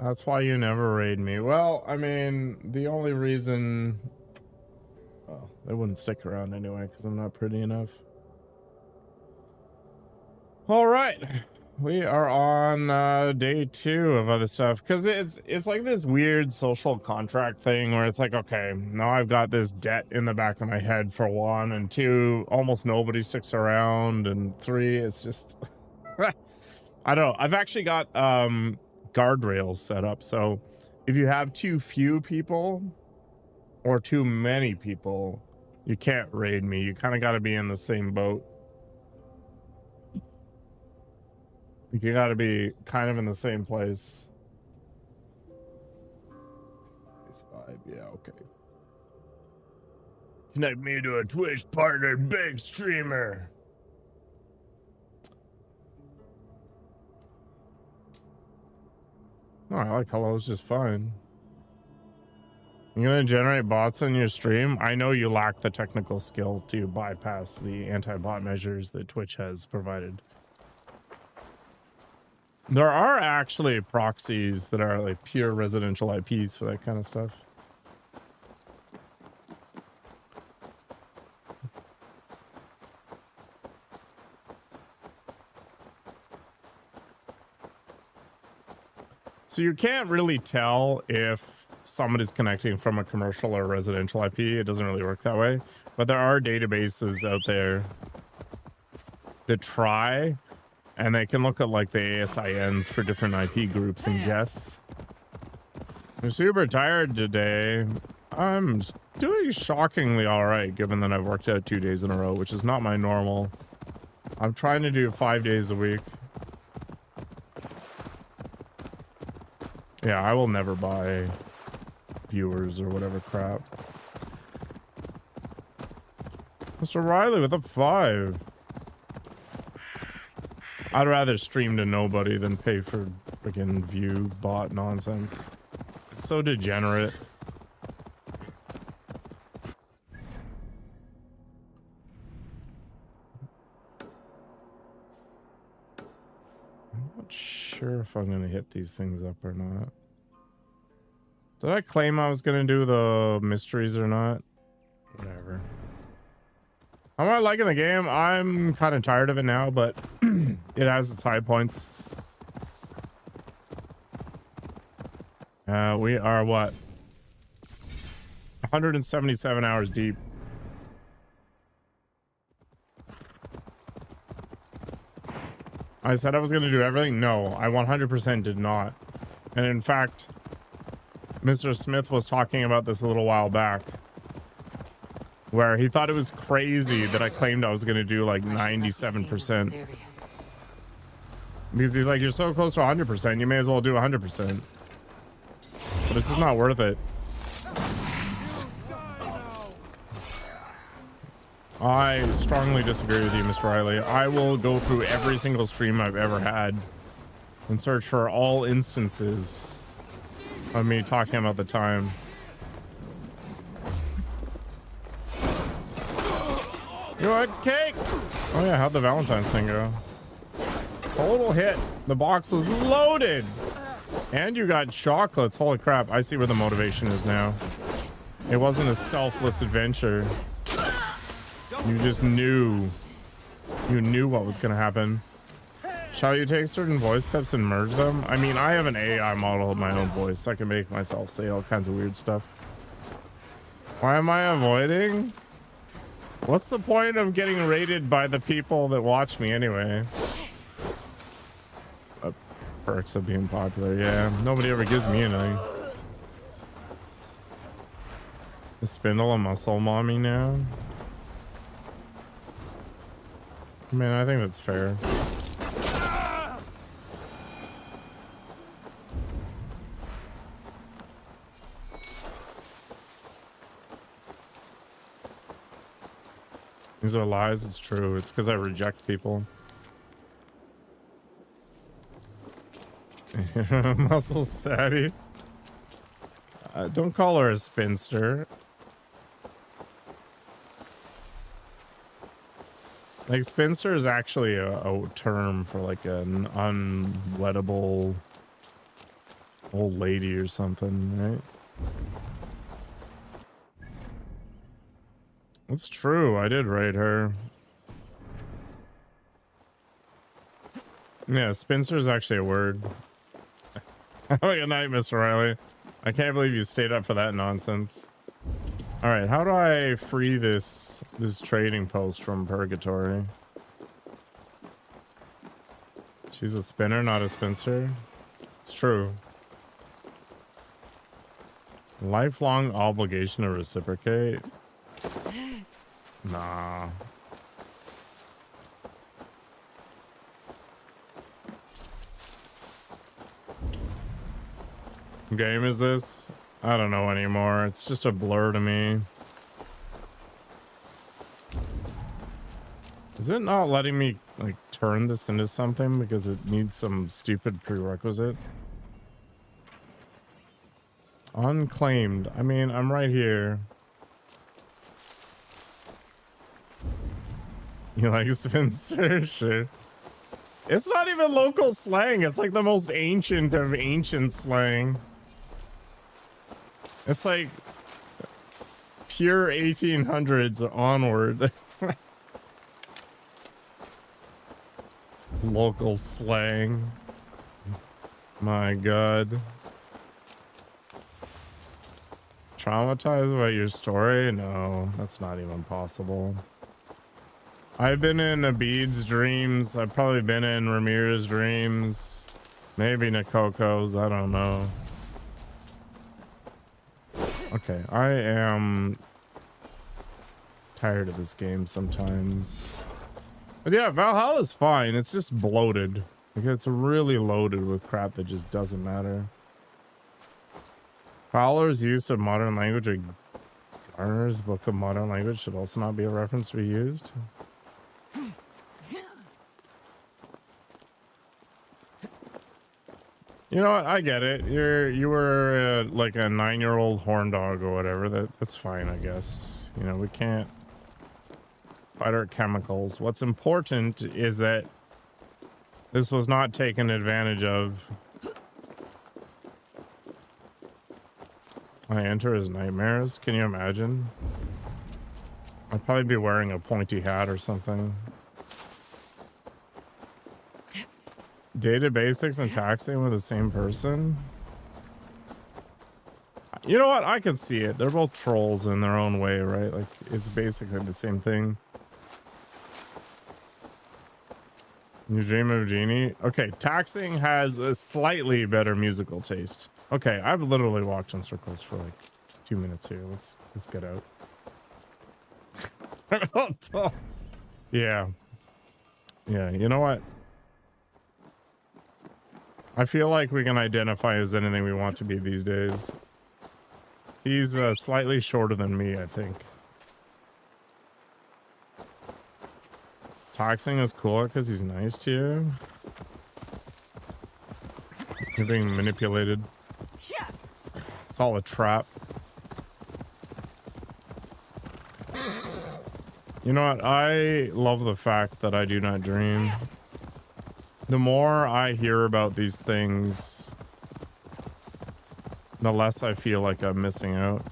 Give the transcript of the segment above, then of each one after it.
That's why you never raid me. Well, I mean, the only reason... Well, they wouldn't stick around anyway, because I'm not pretty enough. All right. We are on day 2 of other stuff, because it's like this weird social contract thing where it's like, okay, now I've got this debt in the back of my head for 1, and 2, almost nobody sticks around, and 3, it's just... I don't know. I've actually got guardrails set up, so if you have too few people or too many people, you can't raid me. You kind of got to be in the same boat. You got to be kind of in the same place. It's 5, yeah, okay. Connect me to a Twitch partner, big streamer. Oh, I like hello's just fine. You're gonna generate bots on your stream? I know you lack the technical skill to bypass the anti-bot measures that Twitch has provided. There are actually proxies that are like pure residential IPs for that kind of stuff. So you can't really tell if somebody's connecting from a commercial or residential IP. It doesn't really work that way. But there are databases out there that try, and they can look at like the ASINs for different IP groups and guess. I'm super tired today. I'm doing shockingly all right, given that I've worked out 2 days in a row, which is not my normal. I'm trying to do 5 days a week. Yeah, I will never buy viewers or whatever crap. Mr. Riley with a 5. I'd rather stream to nobody than pay for freaking view bot nonsense. It's so degenerate. I'm not sure if I'm going to hit these things up or not. Did I claim I was going to do the mysteries or not? Whatever. How am I liking the game? I'm kind of tired of it now, but it has its high points. We are what? 177 hours deep. I said I was going to do everything. No, I 100% did not. And in fact, Mr. Smith was talking about this a little while back, where he thought it was crazy that I claimed I was going to do like 97%. Because he's like, you're so close to 100%, you may as well do 100%. But it's just not worth it. I strongly disagree with you, Mr. Riley. I will go through every single stream I've ever had and search for all instances of me talking about the time. You want cake? Oh yeah, how'd the Valentine's thing go? Total hit. The box was loaded. And you got chocolates. Holy crap. I see where the motivation is now. It wasn't a selfless adventure. You just knew. You knew what was going to happen. Shall you take certain voice clips and merge them? I mean, I have an AI model of my own voice, so I can make myself say all kinds of weird stuff. Why am I avoiding? What's the point of getting rated by the people that watch me anyway? Perks of being popular. Yeah, nobody ever gives me anything. Is Spindle a muscle mommy now? I mean, I think that's fair. These are lies. It's true. It's because I reject people. Muscle Sadie. Don't call her a spinster. Like, spinster is actually a term for like an unwettable Old lady or something, right? It's true. I did raid her. Yeah, spinster is actually a word. Have a good night, Mr. Riley. I can't believe you stayed up for that nonsense. All right, how do I free this trading post from purgatory? She's a spinner, not a spinster. It's true. Lifelong obligation to reciprocate. Nah. Game is this? I don't know anymore. It's just a blur to me. Is it not letting me like turn this into something because it needs some stupid prerequisite? Unclaimed. I mean, I'm right here. You like spinster? Sure. It's not even local slang. It's like the most ancient of ancient slang. It's like pure 1800s onward. Local slang. My God. Traumatized by your story? No, that's not even possible. I've been in Abid's dreams. I've probably been in Ramir's dreams. Maybe Nakoko's. I don't know. Okay, I am tired of this game sometimes. But yeah, Valhalla's fine. It's just bloated. Like, it's really loaded with crap that just doesn't matter. Fowler's use of modern language or Garner's Book of Modern Language should also not be a reference to be used. You know what? I get it. You were like a 9-year-old horn dog or whatever. That's fine, I guess. You know, we can't fight our chemicals. What's important is that this was not taken advantage of. I enter his nightmares. Can you imagine? I'd probably be wearing a pointy hat or something. Data basics and taxing with the same person? You know what? I can see it. They're both trolls in their own way, right? Like, it's basically the same thing. You dream of genie? Okay, taxing has a slightly better musical taste. Okay, I've literally walked in circles for like 2 minutes here. Let's get out. Yeah. Yeah, you know what? I feel like we can identify as anything we want to be these days. He's slightly shorter than me, I think. Taxing is cool because he's nice to you. You're being manipulated. It's all a trap. You know what? I love the fact that I do not dream. The more I hear about these things, the less I feel like I'm missing out.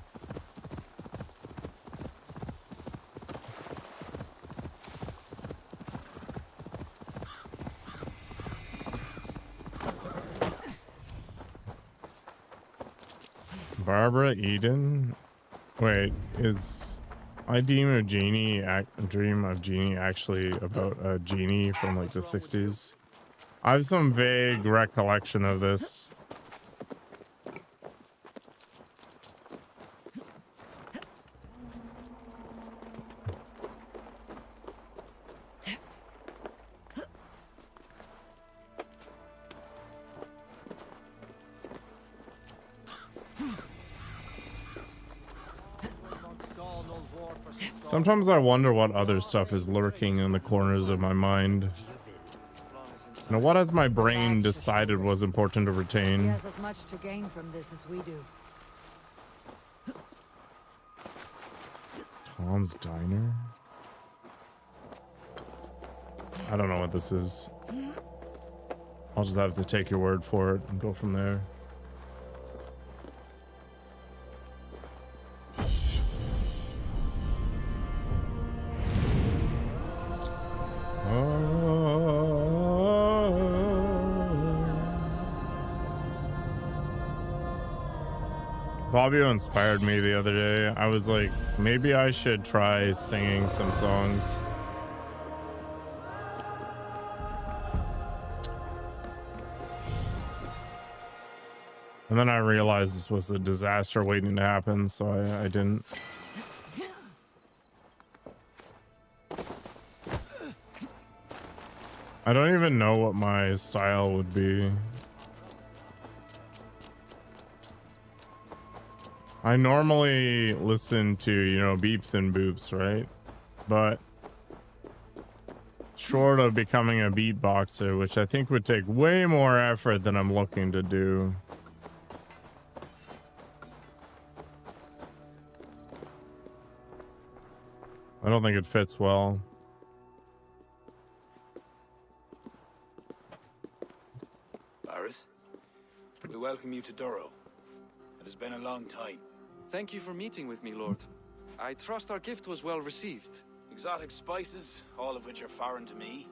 Barbara Eden? Wait, is I Dream of Genie actually about a genie from like the 60s? I have some vague recollection of this. Sometimes I wonder what other stuff is lurking in the corners of my mind. Now, what has my brain decided was important to retain? He has as much to gain from this as we do. Tom's Diner? I don't know what this is. I'll just have to take your word for it and go from there. Bobbio inspired me the other day. I was like, maybe I should try singing some songs. And then I realized this was a disaster waiting to happen, so I didn't. I don't even know what my style would be. I normally listen to, you know, beeps and boops, right? But short of becoming a beatboxer, which I think would take way more effort than I'm looking to do. I don't think it fits well. Bareth, we welcome you to Duro. It has been a long time. Thank you for meeting with me, Lord. I trust our gift was well received. Exotic spices, all of which are foreign to me.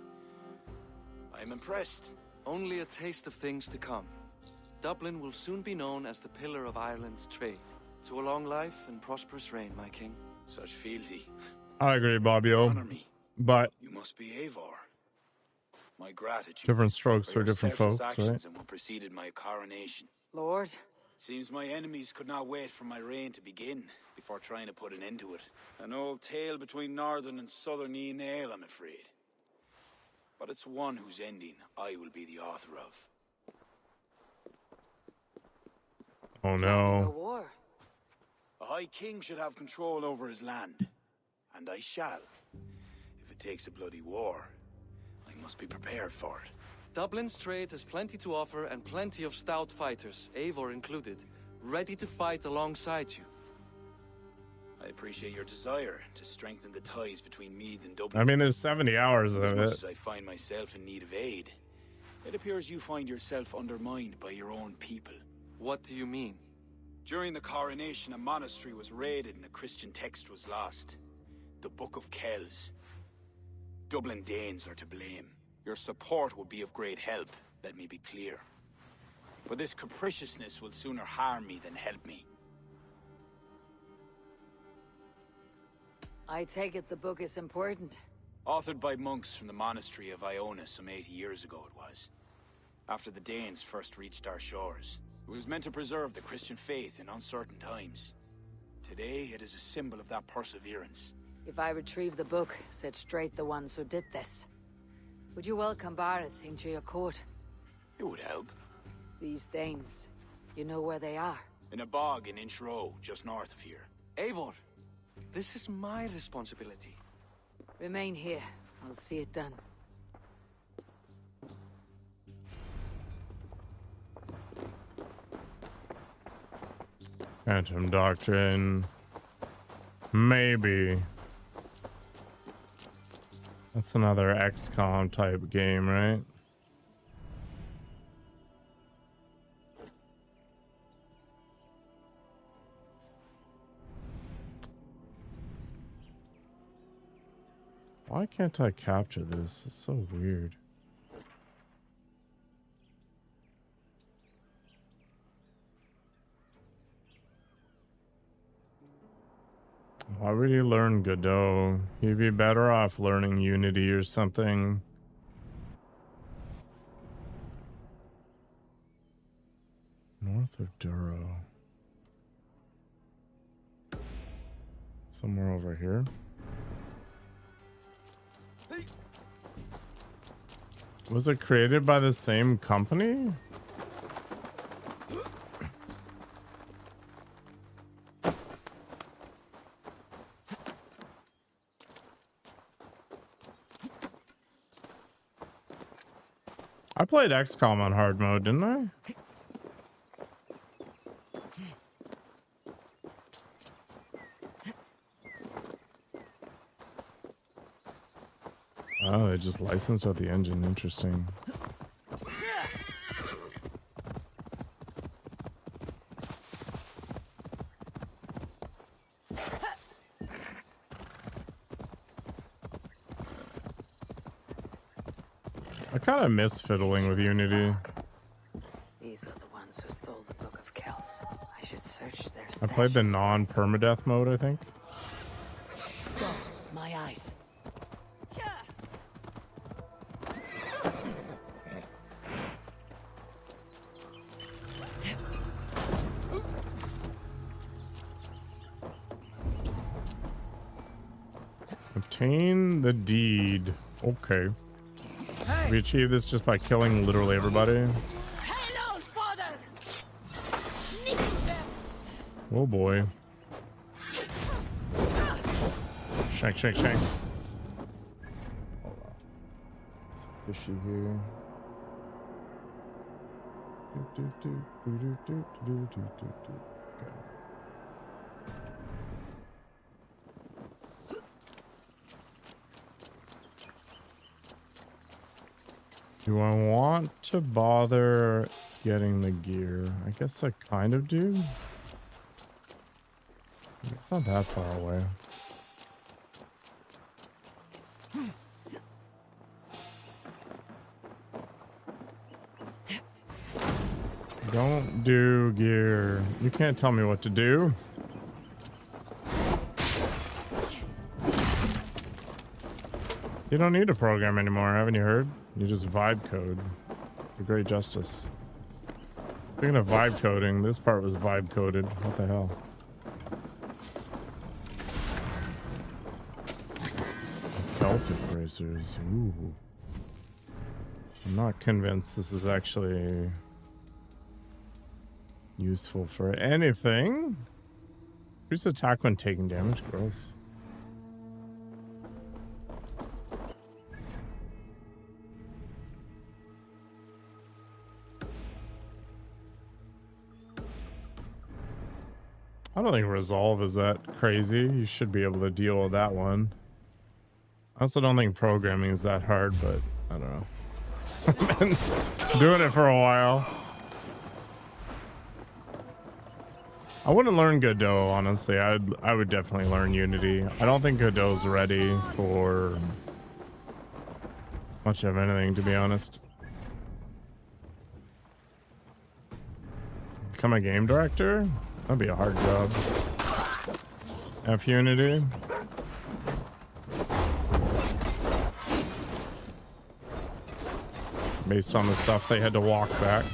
I am impressed. Only a taste of things to come. Dublin will soon be known as the pillar of Ireland's trade. To a long life and prosperous reign, my king. Such fealty. I agree, Bobbio. Honor me. But You must be Eivor. My gratitude. different strokes for your different selfless folks, actions right? and what preceded my coronation. Lord, It seems my enemies could not wait for my reign to begin before trying to put an end to it. An old tale between northern and southern Nael, I'm afraid. But it's one whose ending I will be the author of. Oh a no. war. A high king should have control over his land. And I shall. If it takes a bloody war, I must be prepared for it. Dublin's trade has plenty to offer and plenty of stout fighters, Eivor included, ready to fight alongside you. I appreciate your desire to strengthen the ties between Meath and Dublin. I mean, there's 70 hours As of much it. as I find myself in need of aid, it appears you find yourself undermined by your own people. What do you mean? During the coronation, a monastery was raided and a Christian text was lost. The Book of Kells. Dublin Danes are to blame. Your support would be of great help, let me be clear. But this capriciousness will sooner harm me than help me. I take it the book is important. Authored by monks from the monastery of Iona some 80 years ago it was. After the Danes first reached our shores. It was meant to preserve the Christian faith in uncertain times. Today, it is a symbol of that perseverance. If I retrieve the book, set straight the ones who did this. Would you welcome Bareth into your court? It would help. These Danes, you know where they are? In a bog in Inch Row, just north of here. Eivor, this is my responsibility. Remain here. I'll see it done. Phantom Doctrine. Maybe. That's another XCOM type game, right? Why can't I capture this? It's so weird. Why would he learn Godot? He'd be better off learning Unity or something. North of Duro. Somewhere over here. Was it created by the same company? I played XCOM on hard mode, didn't I? Oh, they just licensed out the engine. Interesting. I kind of miss fiddling with Unity. These are the ones who stole the Book of Kells. I should search their I played the stashes. non-permadeath mode, I think. Go, my eyes. Obtain the deed. Okay. We achieve this just by killing literally everybody. Hello, father. Oh boy. Shank, shank, shank. Hold on. It's fishy here. Okay. Do I want to bother getting the gear? I guess I kind of do. It's not that far away. Don't do gear. You can't tell me what to do. You don't need a program anymore, haven't you heard? You just vibe code for great justice. Speaking of vibe coding, this part was vibe coded. What the hell? Celtic racers. Ooh. I'm not convinced this is actually useful for anything. Increase attack when taking damage. Gross. I don't think resolve is that crazy. You should be able to deal with that one. I also don't think programming is that hard, but I don't know. I've been doing it for a while. I wouldn't learn Godot, honestly. I would definitely learn Unity. I don't think Godot's ready for much of anything, to be honest. Become a game director? That'd be a hard job. F Unity. Based on the stuff they had to walk back.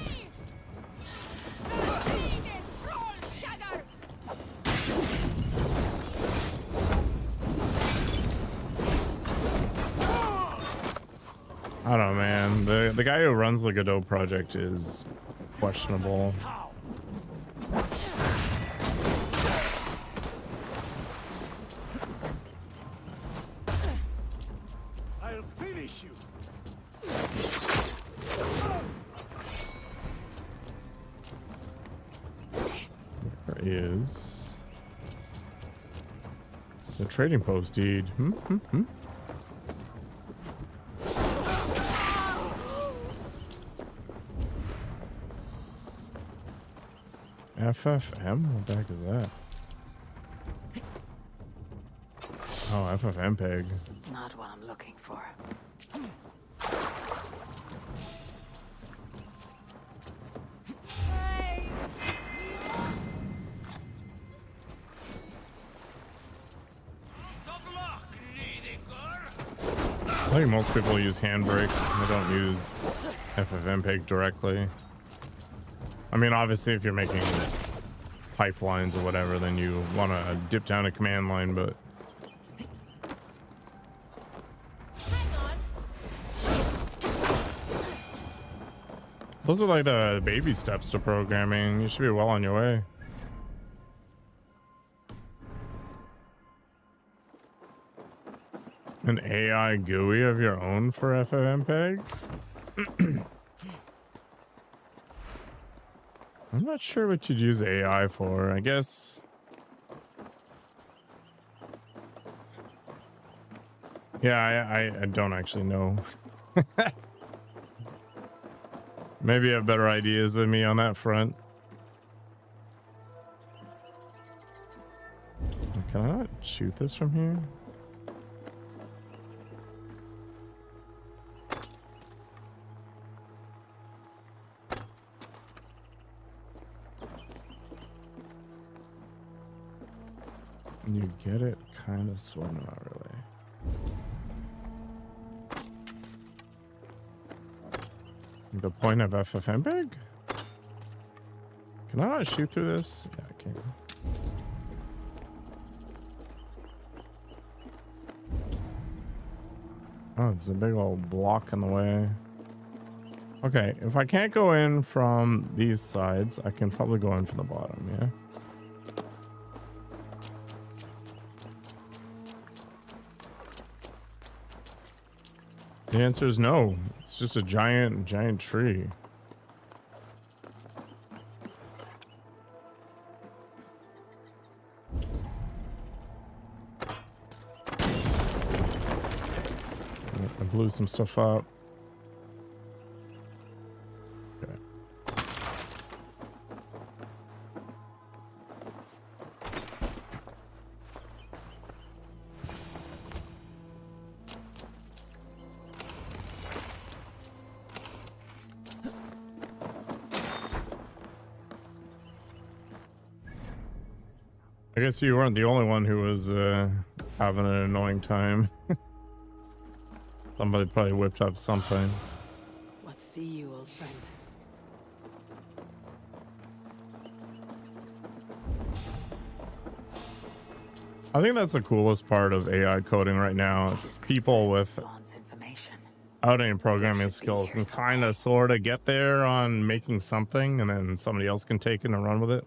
I don't know, man. The guy who runs the Godot project is questionable. I'll finish you. There is the trading post deed. FFM? What the heck is that? Oh, FFmpeg. Not what I'm looking for. I think most people use Handbrake. They don't use FFmpeg directly. I mean, obviously, if you're making pipelines or whatever, then you want to dip down a command line, but... Those are like the baby steps to programming. You should be well on your way. An AI GUI of your own for FFmpeg? I'm not sure what you'd use AI for. I guess... Yeah, I don't actually know. Maybe you have better ideas than me on that front. Can I not shoot this from here? You get it, kind of, sort of, not really. The point of FFmpeg? Can I not shoot through this? Yeah, I can. Oh, it's a big old block in the way. Okay, if I can't go in from these sides, I can probably go in from the bottom, yeah? The answer is no. It's just a giant tree. I blew some stuff up. Okay. I guess you weren't the only one who was having an annoying time. Somebody probably whipped up something. What see you, old friend? I think that's the coolest part of AI coding right now. It's people with without any programming skill can kind of sort of get there on making something, and then somebody else can take it and run with it.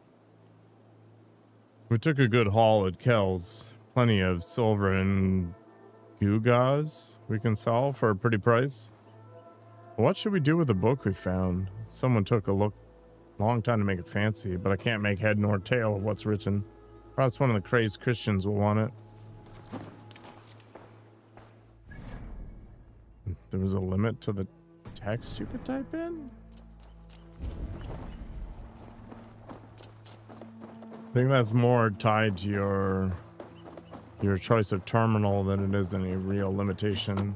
We took a good haul at Kells. Plenty of silver and gewgaws we can sell for a pretty price. What should we do with the book we found? Someone took a long time to make it fancy, but I can't make head nor tail of what's written. Perhaps one of the crazed Christians will want it. There was a limit to the text you could type in? I think that's more tied to your choice of terminal than it is any real limitation.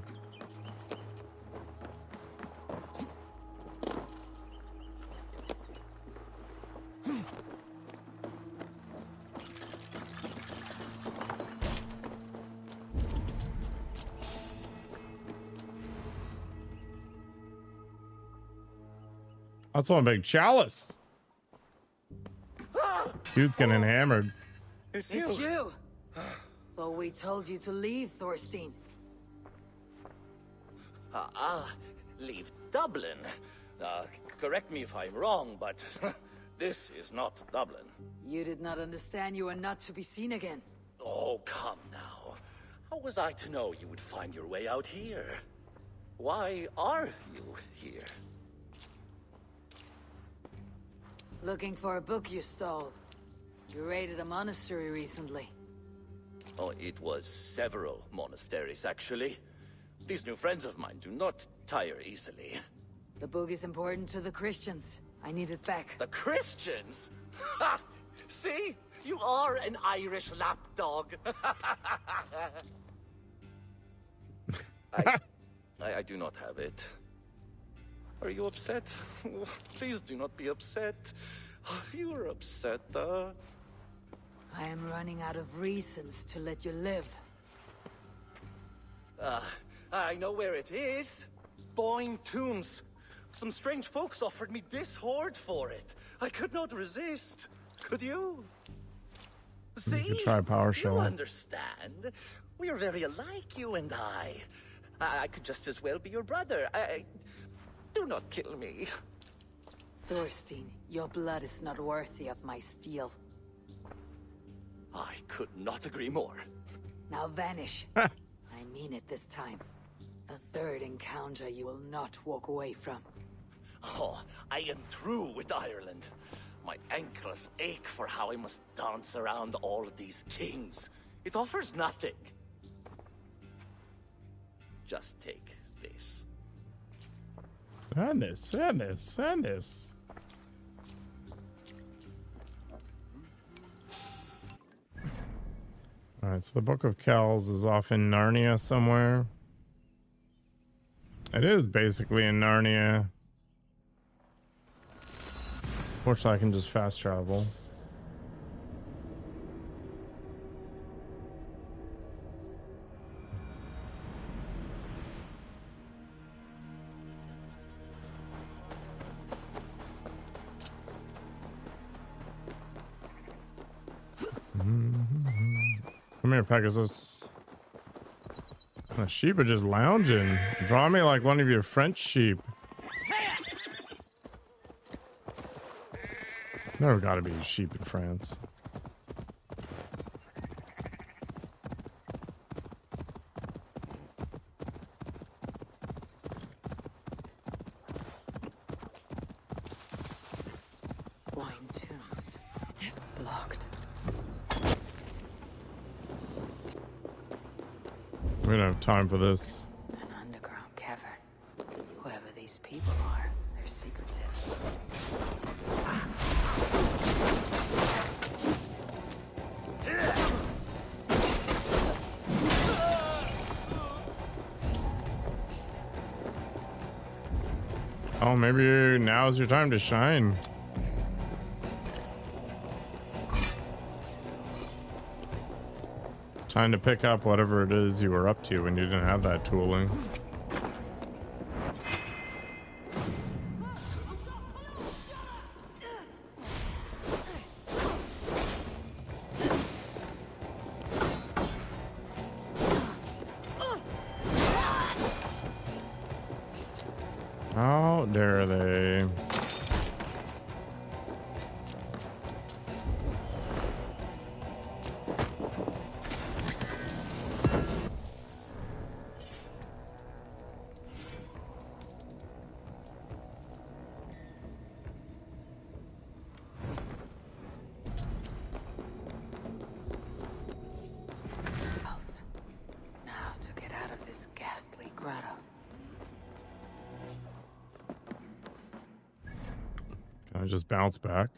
That's one big chalice. Dude's getting hammered. It's you. Thought we told you to leave, Thorstein. Leave Dublin. Correct me if I'm wrong, but this is not Dublin. You did not understand you were not to be seen again. Oh, come now. How was I to know you would find your way out here? Why are you here? Looking for a book you stole. You raided a monastery recently. Oh, it was several monasteries, actually. These new friends of mine do not tire easily. The book is important to the Christians. I need it back. The Christians? Ha! See? You are an Irish lapdog. I do not have it. Are you upset? Please do not be upset. You are upset, I am running out of reasons to let you live. I know where it is. Boyne Tombs. Some strange folks offered me this hoard for it. I could not resist. Could you? See? You could try PowerShell. You understand. We are very alike, you and I. I could just as well be your brother. Do not kill me. Thorstein, your blood is not worthy of my steel. I could not agree more. Now vanish. I mean it this time. A third encounter you will not walk away from. Oh, I am through with Ireland. My ankles ache for how I must dance around all of these kings. It offers nothing. Just take this. And this, and this, and this. Alright, so the Book of Kells is off in Narnia somewhere. It is basically in Narnia. Fortunately, I can just fast travel. Come here, Pegasus. The sheep are just lounging. Draw me like one of your French sheep. Never gotta be sheep in France. We don't have time for this. An underground cavern. Whoever these people are, they're secretive. Oh, maybe now's your time to shine. Time to pick up whatever it is you were up to when you didn't have that tooling. How dare they? Can I just bounce back?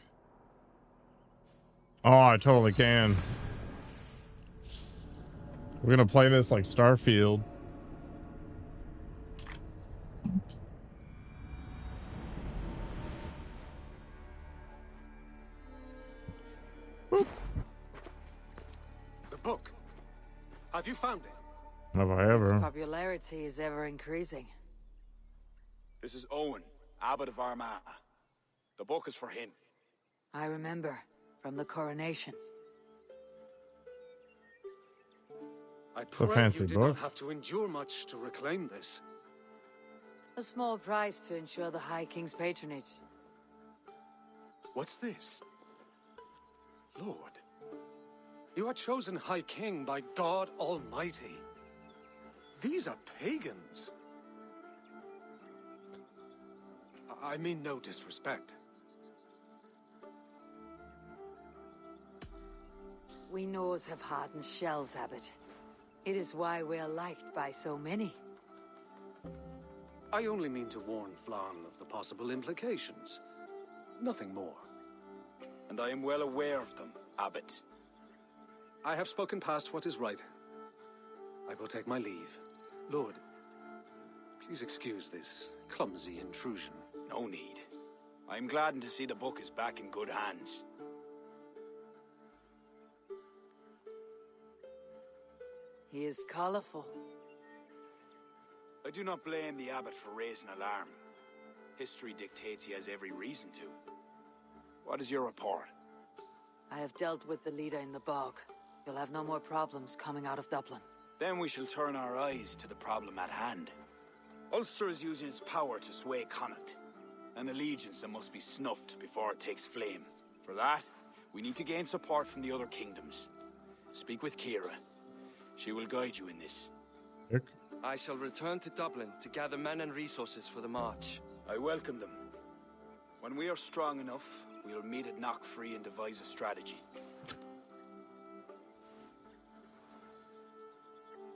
Oh, I totally can. We're gonna play this like Starfield. The book. Have you found it? Have I ever? Its popularity is ever increasing. This is Owen, Abbot of Armagh. The book is for him. I remember from the coronation. I It's a pray fancy you did book. not have to endure much to reclaim this. A small price to ensure the High King's patronage. What's this? Lord, you are chosen High King by God Almighty. These are pagans. I mean no disrespect. We Norse have hardened shells, Abbot. It is why we are liked by so many. I only mean to warn Flann of the possible implications. Nothing more. And I am well aware of them, Abbot. I have spoken past what is right. I will take my leave. Lord, please excuse this clumsy intrusion. No need. I am gladdened to see the book is back in good hands. He is colorful. I do not blame the abbot for raising alarm. History dictates he has every reason to. What is your report? I have dealt with the leader in the bog. You'll have no more problems coming out of Dublin. Then we shall turn our eyes to the problem at hand. Ulster is using its power to sway Connacht, an allegiance that must be snuffed before it takes flame. For that, we need to gain support from the other kingdoms. Speak with Kira. She will guide you in this. I shall return to Dublin to gather men and resources for the march. I welcome them. When we are strong enough, we'll meet at Knockfree and devise a strategy.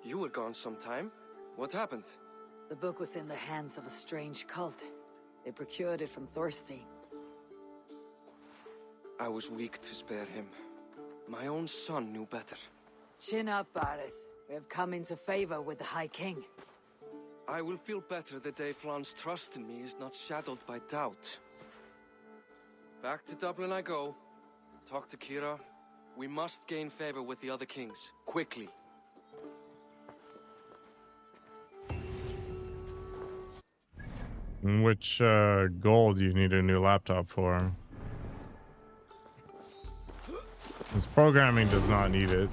You were gone some time. What happened? The book was in the hands of a strange cult. They procured it from Thorstein. I was weak to spare him. My own son knew better. Chin up, Barith. We have come into favor with the High King. I will feel better the day Flann's trust in me is not shadowed by doubt. Back to Dublin I go. Talk to Kira. We must gain favor with the other kings. Quickly. Which goal do you need a new laptop for? This programming does not need it.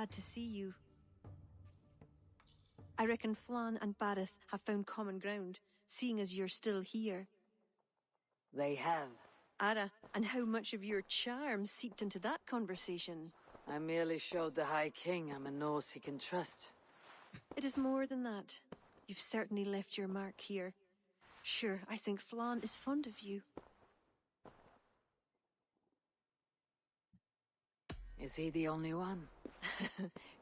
glad to see you. I reckon Flann and Bareth have found common ground, seeing as you're still here. They have. Ara, and how much of your charm seeped into that conversation? I merely showed the High King I'm a Norse he can trust. It is more than that. You've certainly left your mark here. Sure, I think Flann is fond of you. Is he the only one?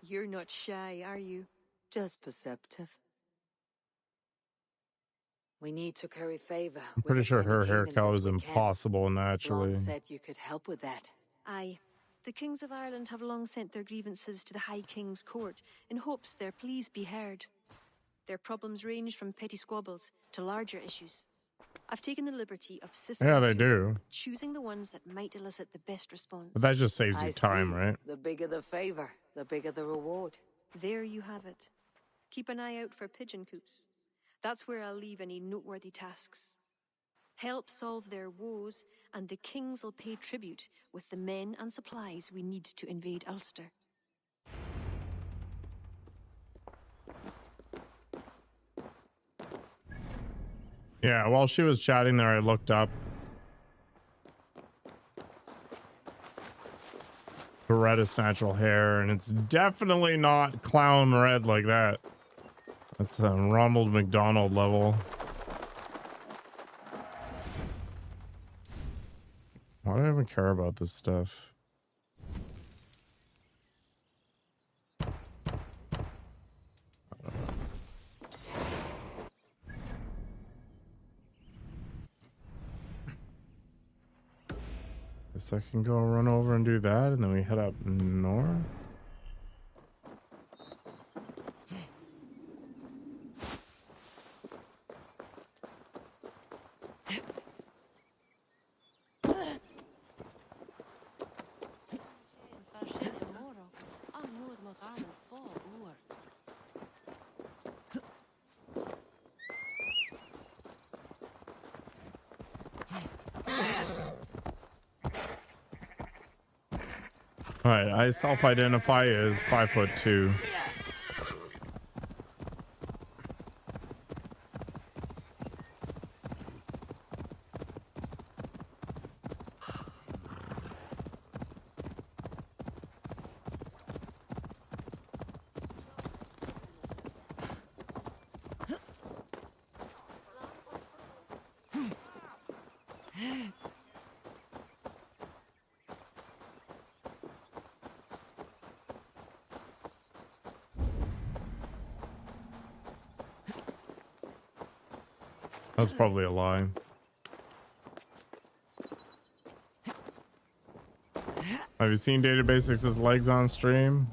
You're not shy, are you? Just perceptive. We need to curry favor. I'm pretty sure her haircut was impossible naturally. Flann said you could help with that. Aye. The kings of Ireland have long sent their grievances to the High King's court in hopes their pleas be heard. Their problems range from petty squabbles to larger issues. I've taken the liberty of sifting through, choosing the ones that might elicit the best response. But that just saves you time, right? The bigger the favor, the bigger the reward. There you have it. Keep an eye out for pigeon coops. That's where I'll leave any noteworthy tasks. Help solve their woes, and the kings will pay tribute with the men and supplies we need to invade Ulster. Yeah, while she was chatting there, I looked up Beretta's natural hair, and it's definitely not clown red like that. That's a Ronald McDonald level. Why do I even care about this stuff? Guess I can go run over and do that, and then we head up north. Alright, I self-identify as 5'2". That's probably a lie. Have you seen Data Basics' legs on stream?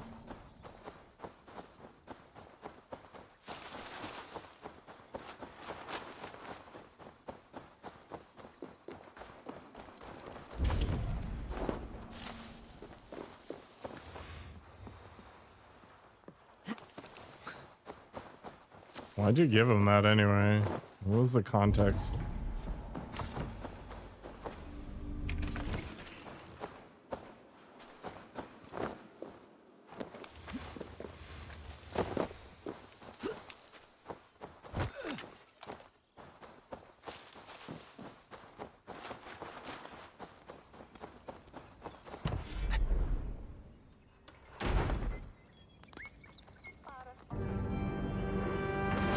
Why'd you give him that anyway? What was the context?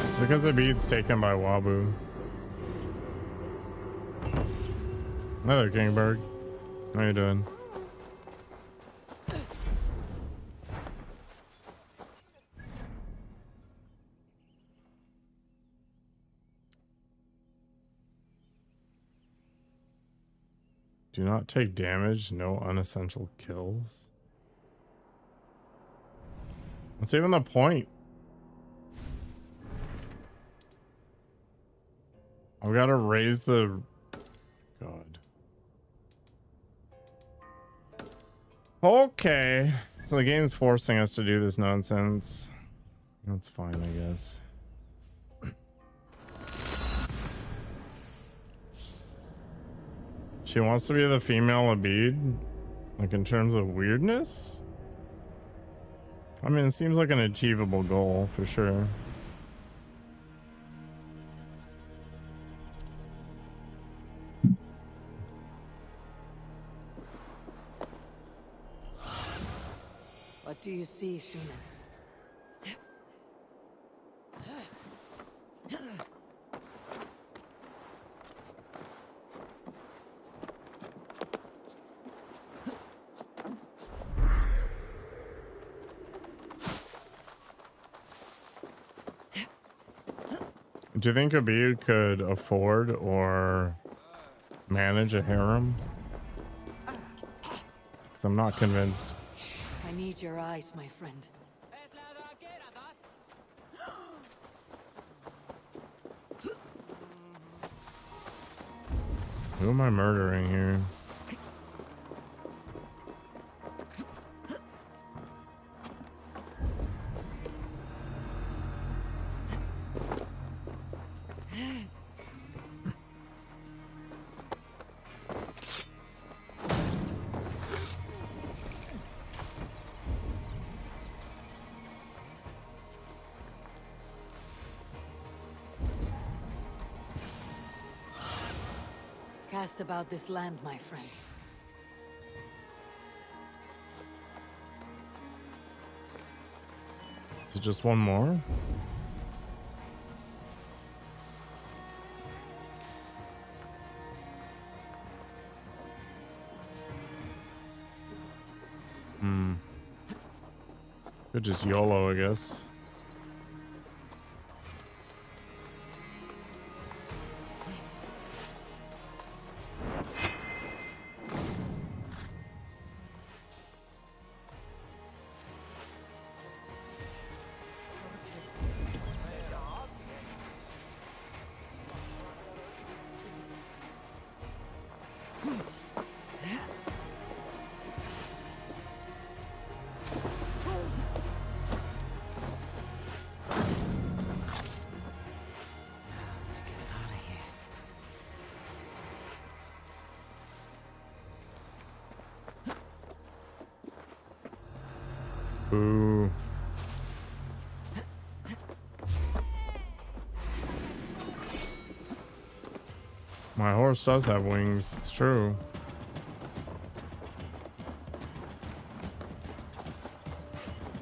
It's because the beat's taken by Wabu. Hello, Kingberg. How you doing? Do not take damage. No unessential kills. What's even the point? I've got to raise the... God. Okay. So the game's forcing us to do this nonsense. That's fine, I guess. She wants to be the female Abid? Like in terms of weirdness? I mean, it seems like an achievable goal for sure. What do you see, Sunan? Do you think Abiyu could afford or manage a harem? Because I'm not convinced. I need your eyes, my friend. Who am I murdering here? Cast about this land, my friend. Is it just one more? Could just YOLO, I guess. Ooh. My horse does have wings, it's true.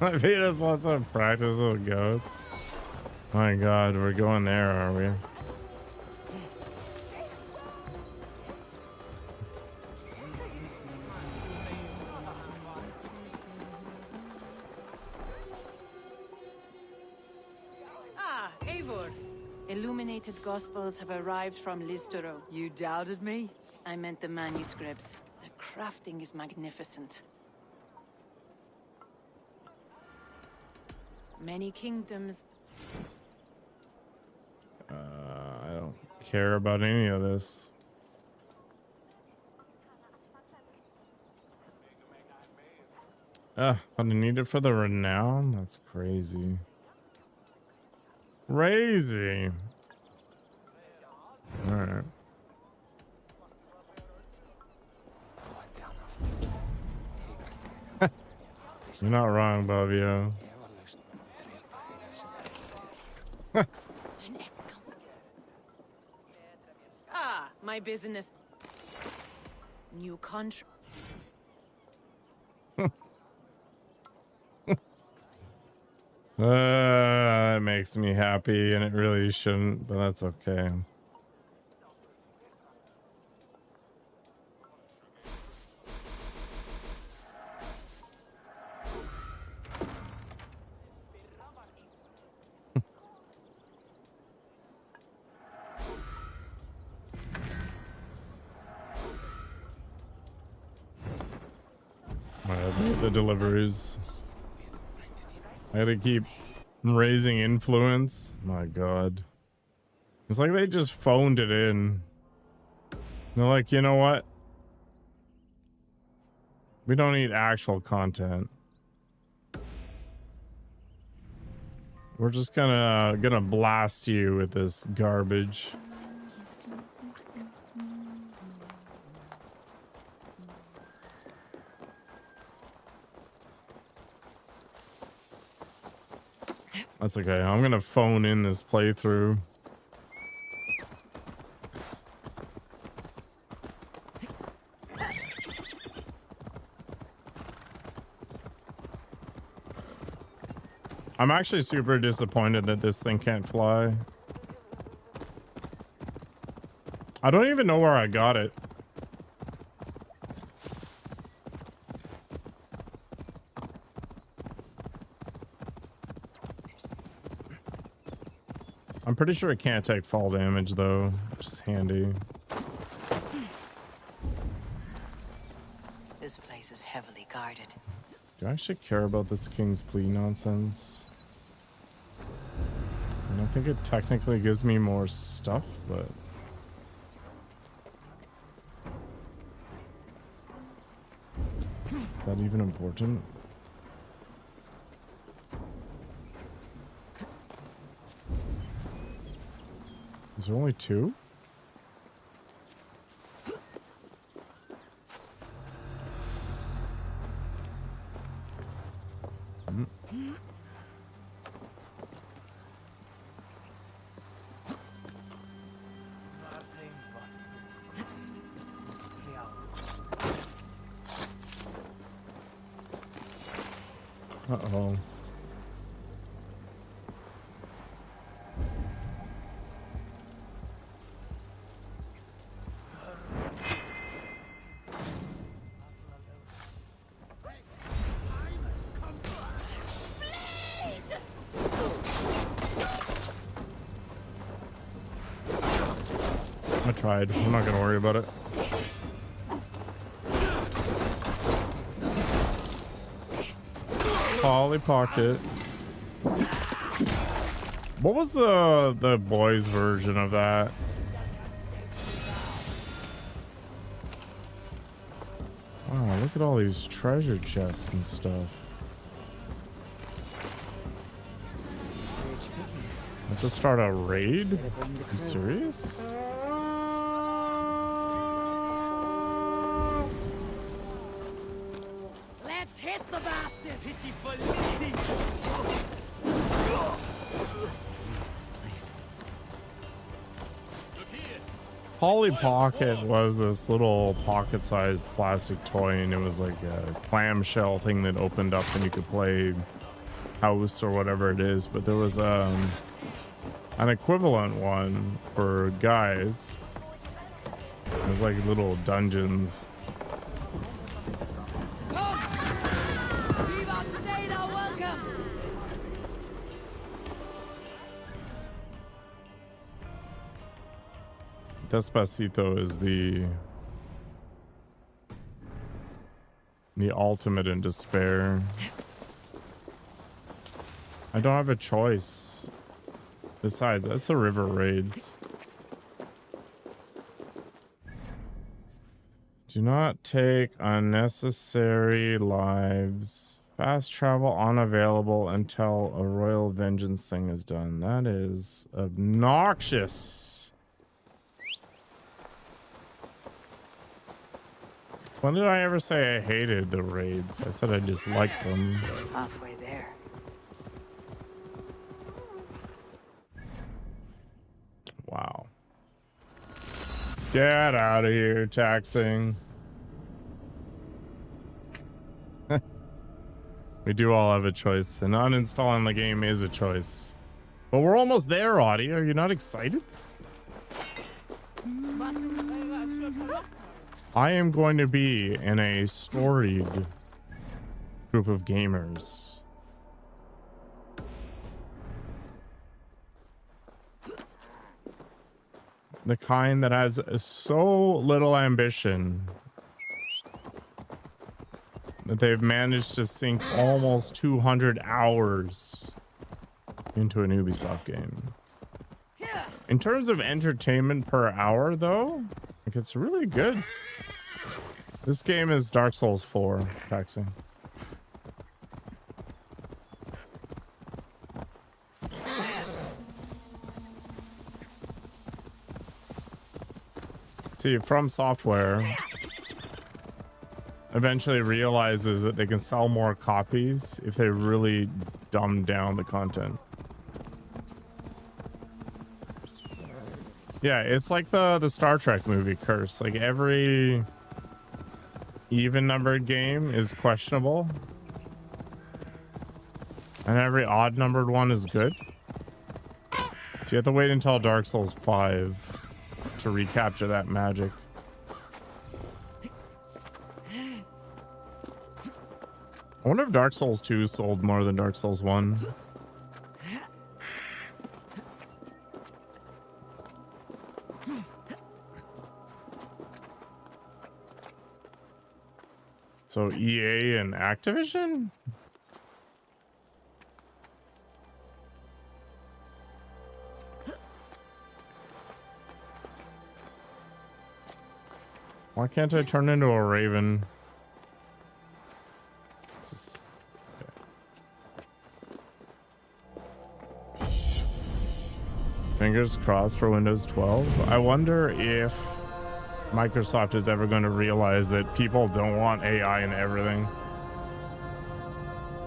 My Venus wants to practice little goats. My god, we're going there, are we? Illuminated Gospels have arrived from Listero. You doubted me? I meant the manuscripts. The crafting is magnificent. Many kingdoms. I don't care about any of this. But I need it for the renown? That's crazy. Crazy. Alright. You're not wrong, Bobio. My business. New contract. That makes me happy, and it really shouldn't, but that's okay. The deliveries. I gotta keep raising influence. My god. It's like they just phoned it in. They're like, you know what? We don't need actual content. We're just gonna blast you with this garbage. That's okay. I'm gonna phone in this playthrough. I'm actually super disappointed that this thing can't fly. I don't even know where I got it. I'm pretty sure it can't take fall damage though, which is handy. This place is heavily guarded. Do I actually care about this King's Plea nonsense? And I think it technically gives me more stuff, but... is that even important? Is there only 2? Uh-oh. I tried. I'm not gonna worry about it. Polly Pocket. What was the boys version of that? Wow, look at all these treasure chests and stuff. I have to start a raid? Are you serious? Let's hit the bastard! This place. Polly Pocket was this little pocket-sized plastic toy, and it was like a clamshell thing that opened up and you could play house or whatever it is. But there was an equivalent one for guys. It was like little dungeons. Despacito is the ultimate in despair. I don't have a choice. Besides, that's the river raids. Do not take unnecessary lives. Fast travel unavailable until a royal vengeance thing is done. That is obnoxious. When did I ever say I hated the raids? I said I disliked them. Halfway there. Wow. Get out of here, taxing. We do all have a choice, and uninstalling the game is a choice. But we're almost there, Audie. Are you not excited? I am going to be in a storied group of gamers. The kind that has so little ambition that they've managed to sink almost 200 hours into an Ubisoft game. In terms of entertainment per hour, though, like, it's really good. This game is Dark Souls 4, taxing. See, From Software eventually realizes that they can sell more copies if they really dumb down the content. Yeah, it's like the Star Trek movie Curse. Like every even numbered game is questionable. And every odd numbered one is good. So you have to wait until Dark Souls 5 to recapture that magic. I wonder if Dark Souls 2 sold more than Dark Souls 1. So EA and Activision? Why can't I turn into a raven? Fingers crossed for Windows 12. I wonder if Microsoft is ever going to realize that people don't want AI in everything.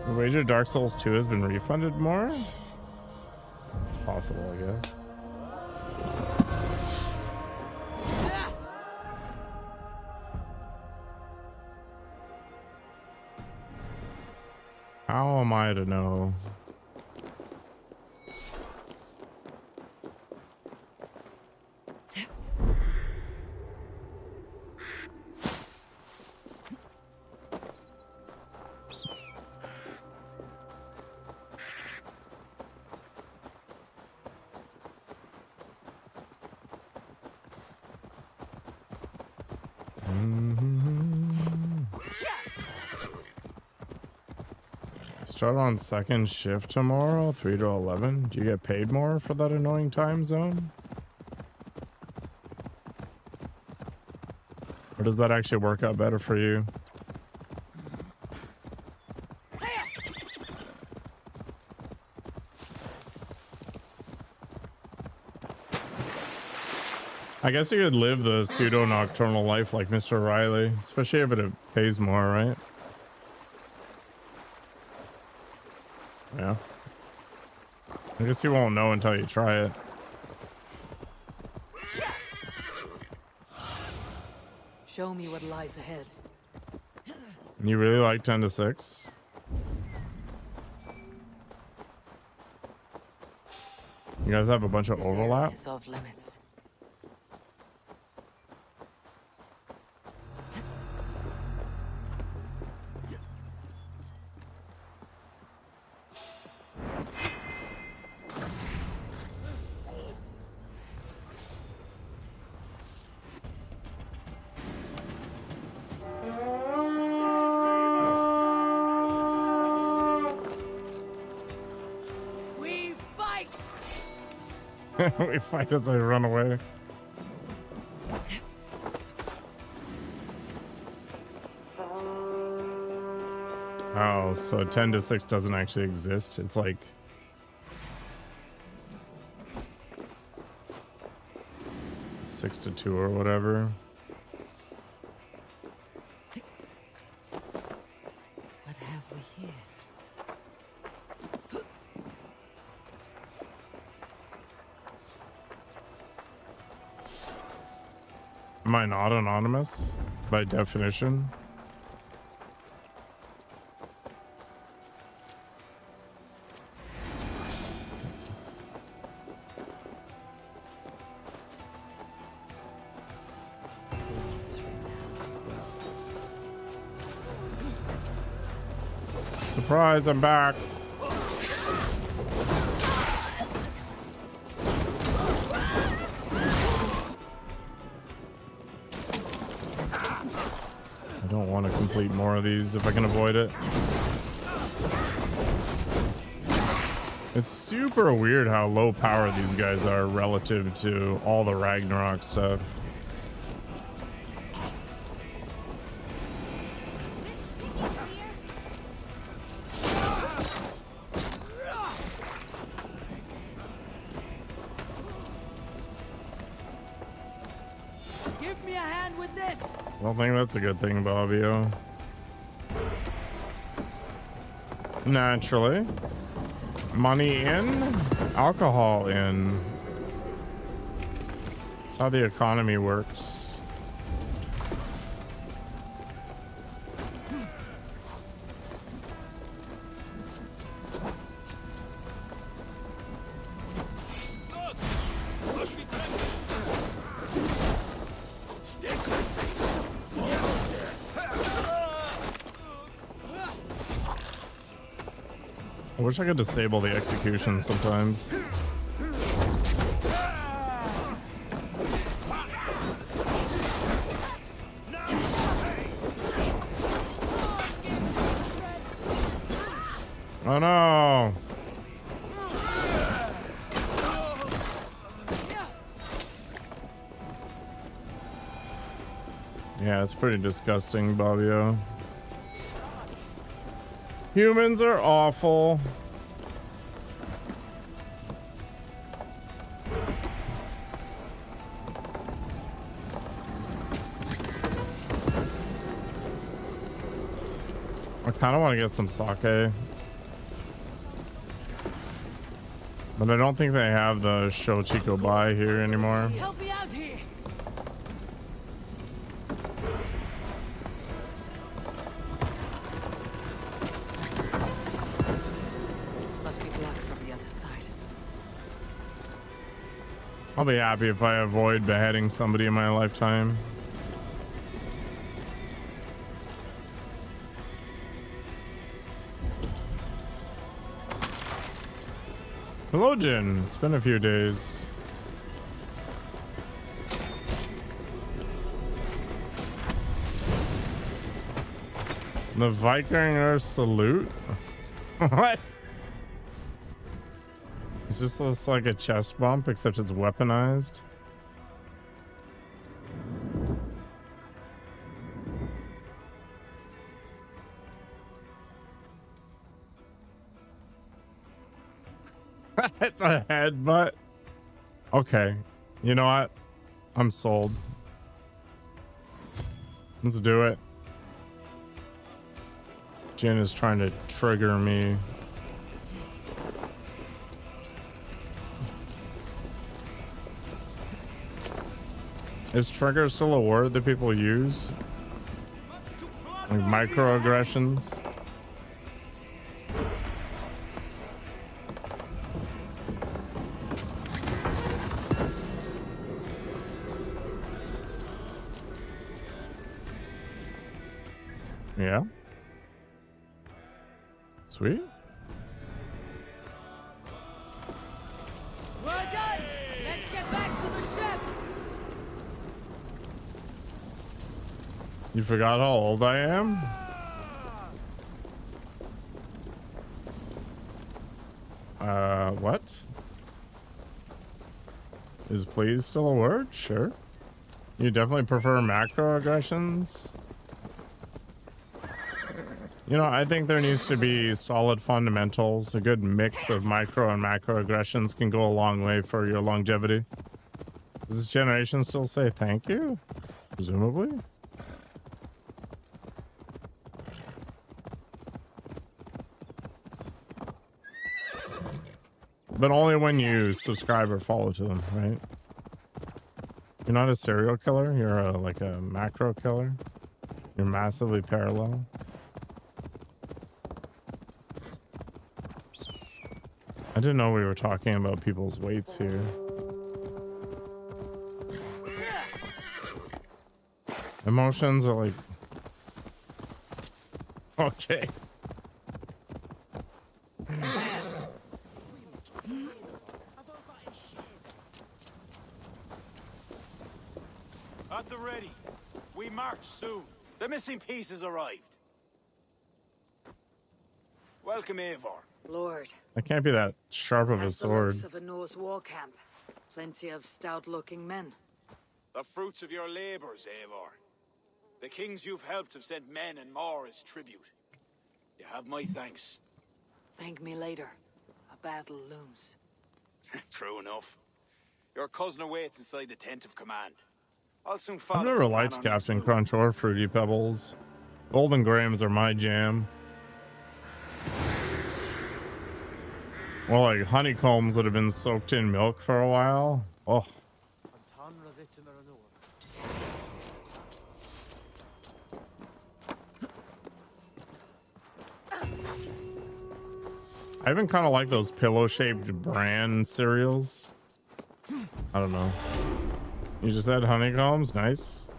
The wager Dark Souls 2 has been refunded more? It's possible, I guess. How am I to know? Start on second shift tomorrow, 3 to 11. Do you get paid more for that annoying time zone? Or does that actually work out better for you? I guess you could live the pseudo-nocturnal life like Mr. Riley, especially if it pays more, right? Yeah. I guess you won't know until you try it. Show me what lies ahead. You really like 10 to 6? You guys have a bunch of This overlap? area is off limits. We fight as I run away. Oh, so 10 to 6 doesn't actually exist. It's like six to 2 or whatever. What have we here? Am I not anonymous by definition? Surprise, I'm back. I don't want to complete more of these if I can avoid it. It's super weird how low power these guys are relative to all the Ragnarok stuff. Give me a hand with this. I don't think that's a good thing, Bobbio. Naturally. Money in, alcohol in. how the economy works. I wish I could disable the execution sometimes. Oh no! Yeah, it's pretty disgusting, Bobbio. Humans are awful. I kind of want to get some sake. But I don't think they have the Shochico Bai here anymore. Help me out here. Must be black from the other side. I'll be happy if I avoid beheading somebody in my lifetime. Hello, Jin. It's been a few days. The Viking salute? What? Is this like a chest bump, except it's weaponized? It's a headbutt. Okay. You know what? I'm sold. Let's do it. Jin is trying to trigger me. Is trigger still a word that people use? Like microaggressions? Yeah. Sweet. We're done. Let's get back to the ship. You forgot how old I am? What? Is please still a word? Sure. You definitely prefer macroaggressions? You know, I think there needs to be solid fundamentals. A good mix of micro and macroaggressions can go a long way for your longevity. Does this generation still say thank you? Presumably. But only when you subscribe or follow to them, right? You're not a serial killer. You're like a macro killer. You're massively parallel. I didn't know we were talking about people's weights here. Emotions are like... Okay. At the ready. We march soon. The missing pieces arrived. Welcome, Eivor. Lord. That can't be that sharp of a That's the sword. looks of a Norse war camp. Plenty of stout-looking men. The fruits of your labors, Eivor. The kings you've helped have sent men and more as tribute. You have my thanks. Thank me later. A battle looms. True enough. Your cousin awaits inside the tent of command. I'll soon follow. I've never liked Captain Crunch or Fruity Pebbles. Golden Grahams are my jam. Well, like honeycombs that have been soaked in milk for a while. Oh. I even kind of like those pillow-shaped bran cereals. I don't know. You just had honeycombs? Nice.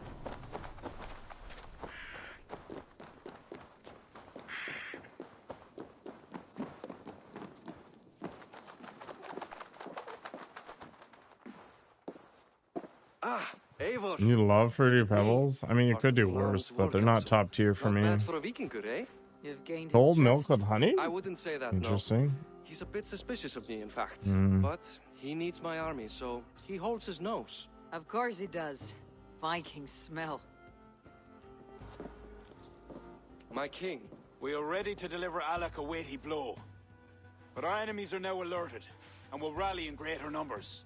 Eivor. You love Fruity Pebbles? I mean, you could do worse, but they're not top tier for me. Not bad for a Viking, eh? You've gained his Cold milk trust. with honey? I wouldn't say that, Interesting. no. He's a bit suspicious of me, in fact. But he needs my army, so he holds his nose. Of course he does. Vikings smell. My king. We are ready to deliver Alec a weighty blow. But our enemies are now alerted, and will rally in greater numbers.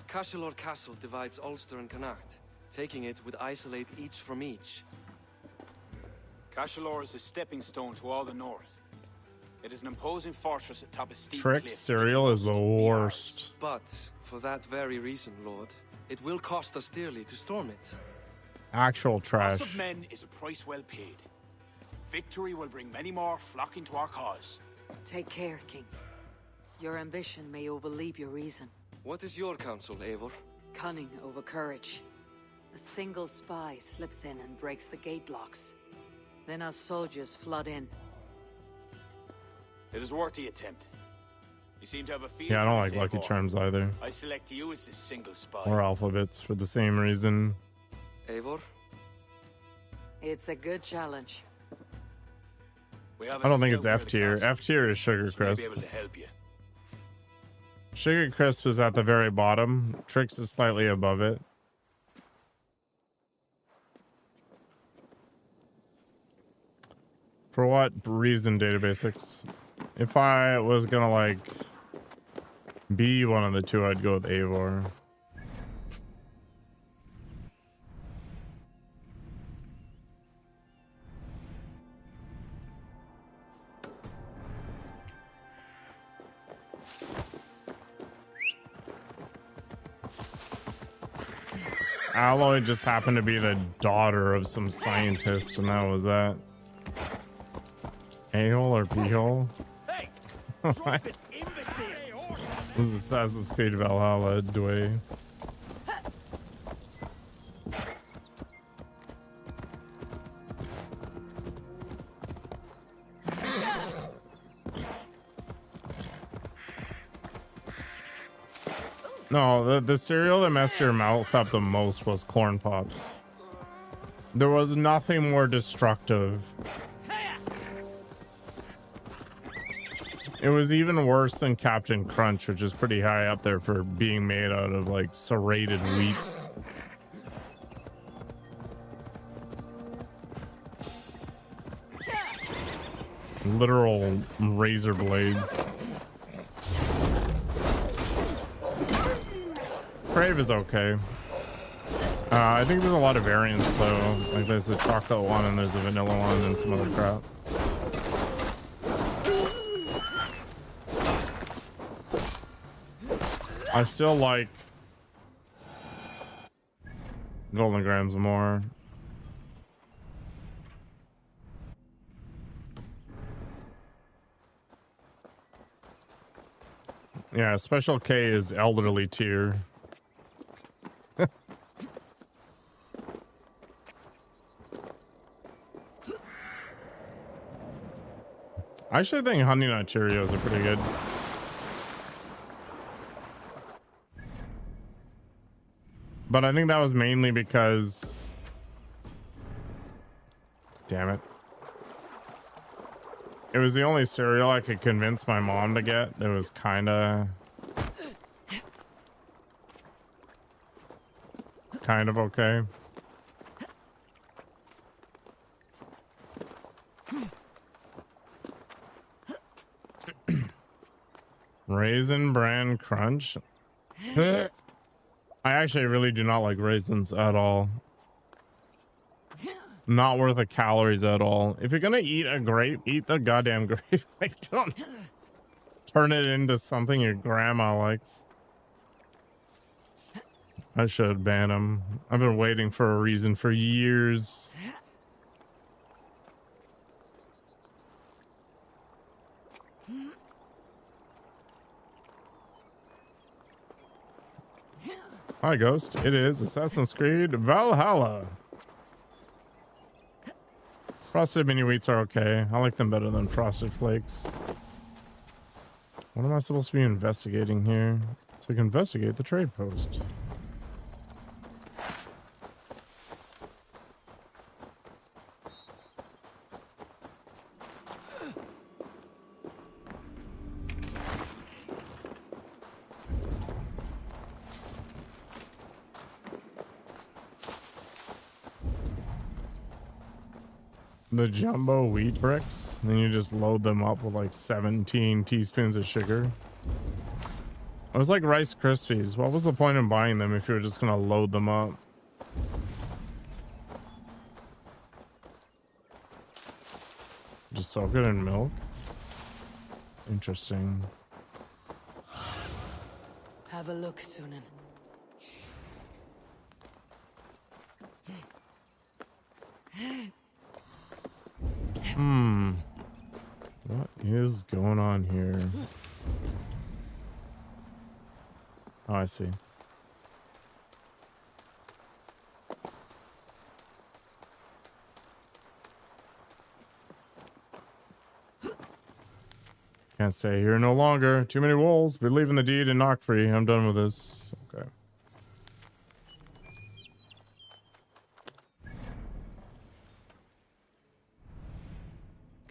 Cashelore Castle divides Ulster and Connacht. Taking it would isolate each from each. Cashelore is a stepping stone to all the north. It is an imposing fortress atop a steep Trick cliff. cereal is the worst. But for that very reason, Lord, it will cost us dearly to storm it. Actual Loss trash. of men is a price well paid. Victory will bring many more flocking to our cause. Take care, King. Your ambition may overleap your reason. What is your counsel, Eivor? Cunning over courage. A single spy slips in and breaks the gate locks. Then our soldiers flood in. It is worth the attempt. You seem to have a feel Yeah, I don't for like this, Lucky Eivor. Charms either. I select you as this single spy. Or alphabets for the same reason. Eivor? It's a good challenge. We have I a don't think it's scout F for the tier. castle. F tier is Sugar She may be Crisp. able to help you. Sugar Crisp is at the very bottom. Trix is slightly above it. For what reason, Data Basics? If I was gonna like be one of the two, I'd go with Eivor. Alloy just happened to be the daughter of some scientist, and that was that. A-hole or P-hole? Hey! What? This is Assassin's Creed Valhalla, Dwayne. No, the cereal that messed your mouth up the most was Corn Pops. There was nothing more destructive. It was even worse than Captain Crunch, which is pretty high up there for being made out of like serrated wheat. Literal razor blades. Crave is okay. I think there's a lot of variants though. Like there's the chocolate one and there's the vanilla one and some other crap. I still like Golden Grams more. Yeah, Special K is elderly tier. I actually think Honey Nut Cheerios are pretty good. But I think that was mainly because... Damn it. It was the only cereal I could convince my mom to get. It was kind of okay. Raisin Bran Crunch. I actually really do not like raisins at all. Not worth the calories at all. If you're gonna eat a grape, eat the goddamn grape. Like, don't turn it into something your grandma likes. I should ban them. I've been waiting for a reason for years. Hi, Ghost. It is Assassin's Creed Valhalla. Frosted mini wheats are okay. I like them better than frosted flakes. What am I supposed to be investigating here? It's like investigate the trade post. The jumbo wheat bricks, then you just load them up with like 17 teaspoons of sugar. It was like Rice Krispies. What was the point in buying them if you were just gonna load them up? Just soak it in milk? Interesting. Have a look, Sunan. What is going on here? Oh, I see. Can't stay here no longer. Too many wolves. We're leaving the deed in Knockfree. I'm done with this. Okay.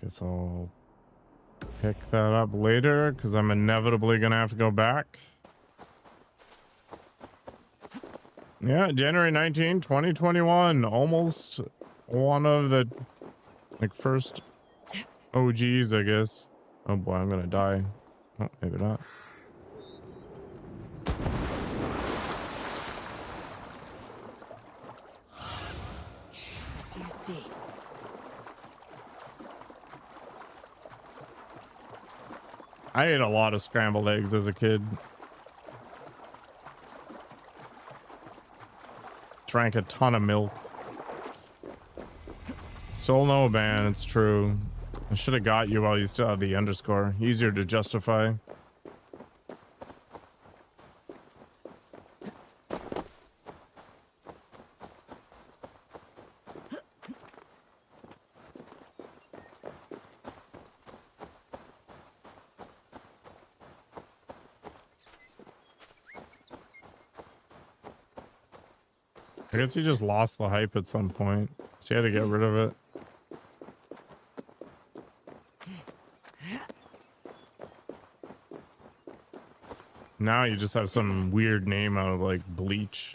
Guess I'll pick that up later because I'm inevitably gonna have to go back. Yeah, January 19, 2021. Almost one of the like first OGs, I guess. Oh boy, I'm gonna die. Oh, maybe not. What do you see? I ate a lot of scrambled eggs as a kid. Drank a ton of milk. Still no ban, it's true. I should have got you while you still have the underscore. Easier to justify. I guess he just lost the hype at some point, so he had to get rid of it. Now you just have some weird name out of like Bleach.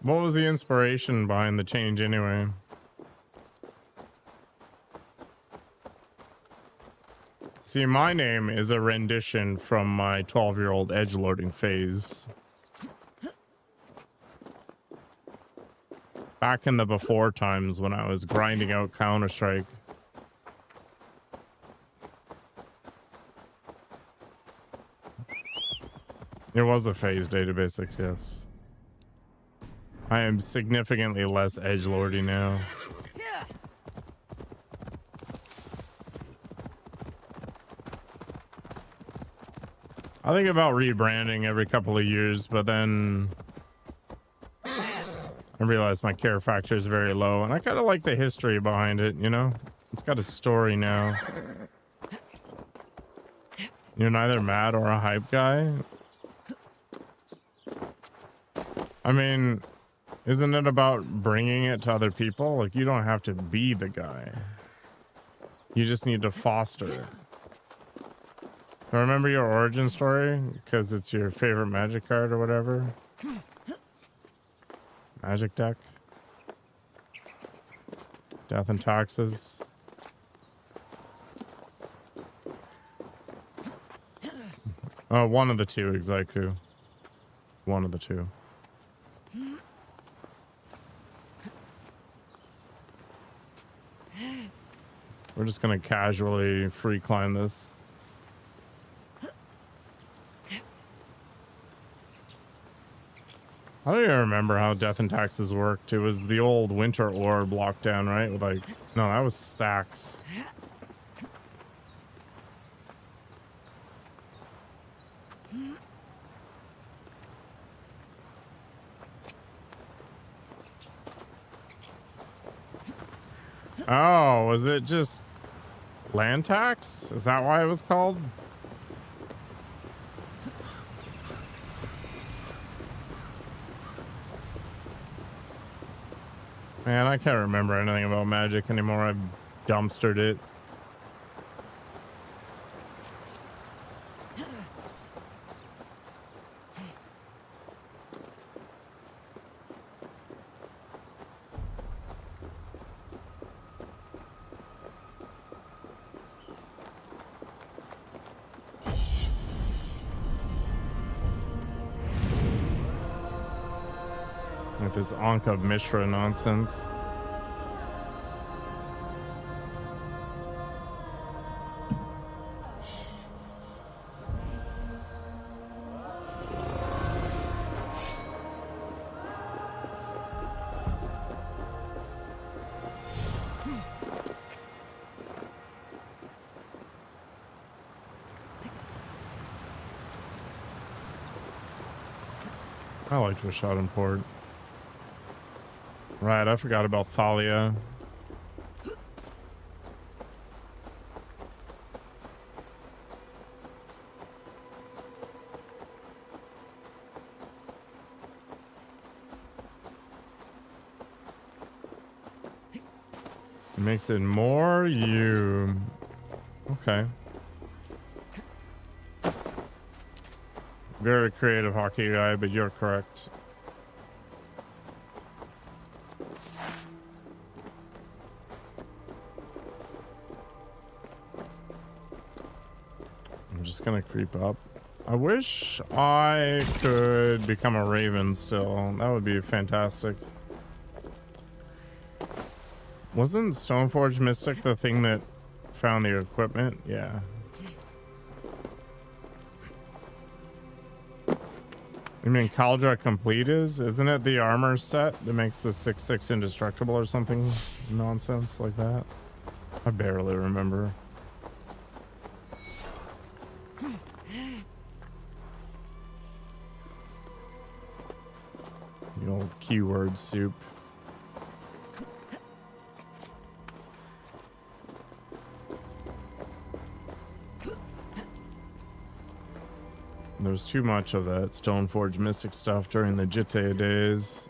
What was the inspiration behind the change anyway? See, my name is a rendition from my 12-year-old edgelording phase. Back in the before times when I was grinding out Counter-Strike. It was a phase, Data Basics, yes. I am significantly less edgelordy now. I think about rebranding every couple of years, but then I realize my care factor is very low, and I kind of like the history behind it, you know? It's got a story now. You're neither mad or a hype guy? I mean, isn't it about bringing it to other people? Like, you don't have to be the guy. You just need to foster it. Remember your origin story? Because it's your favorite magic card or whatever? Magic deck? Death and taxes? Oh, one of the two, Exaiku. One of the two. We're just gonna casually free climb this. I don't even remember how Death and Taxes worked. It was the old Winter Orb lockdown, right? With like, no, that was stacks. Oh, was it just land tax? Is that why it was called? Man, I can't remember anything about magic anymore. I've dumpstered it. With this Anka Mishra nonsense. I liked what shot in port. Right, I forgot about Thalia. It makes it more you. Okay. Very creative hockey guy, but you're correct. I'm just gonna creep up. I wish I could become a raven still. That would be fantastic. Wasn't Stoneforge Mystic the thing that found the equipment? Yeah. You mean Caldra Complete is? Isn't it the armor set that makes the 6/6 indestructible or something nonsense like that? I barely remember. The old keyword soup. There's too much of that Stoneforge Mystic stuff during the Jitte days.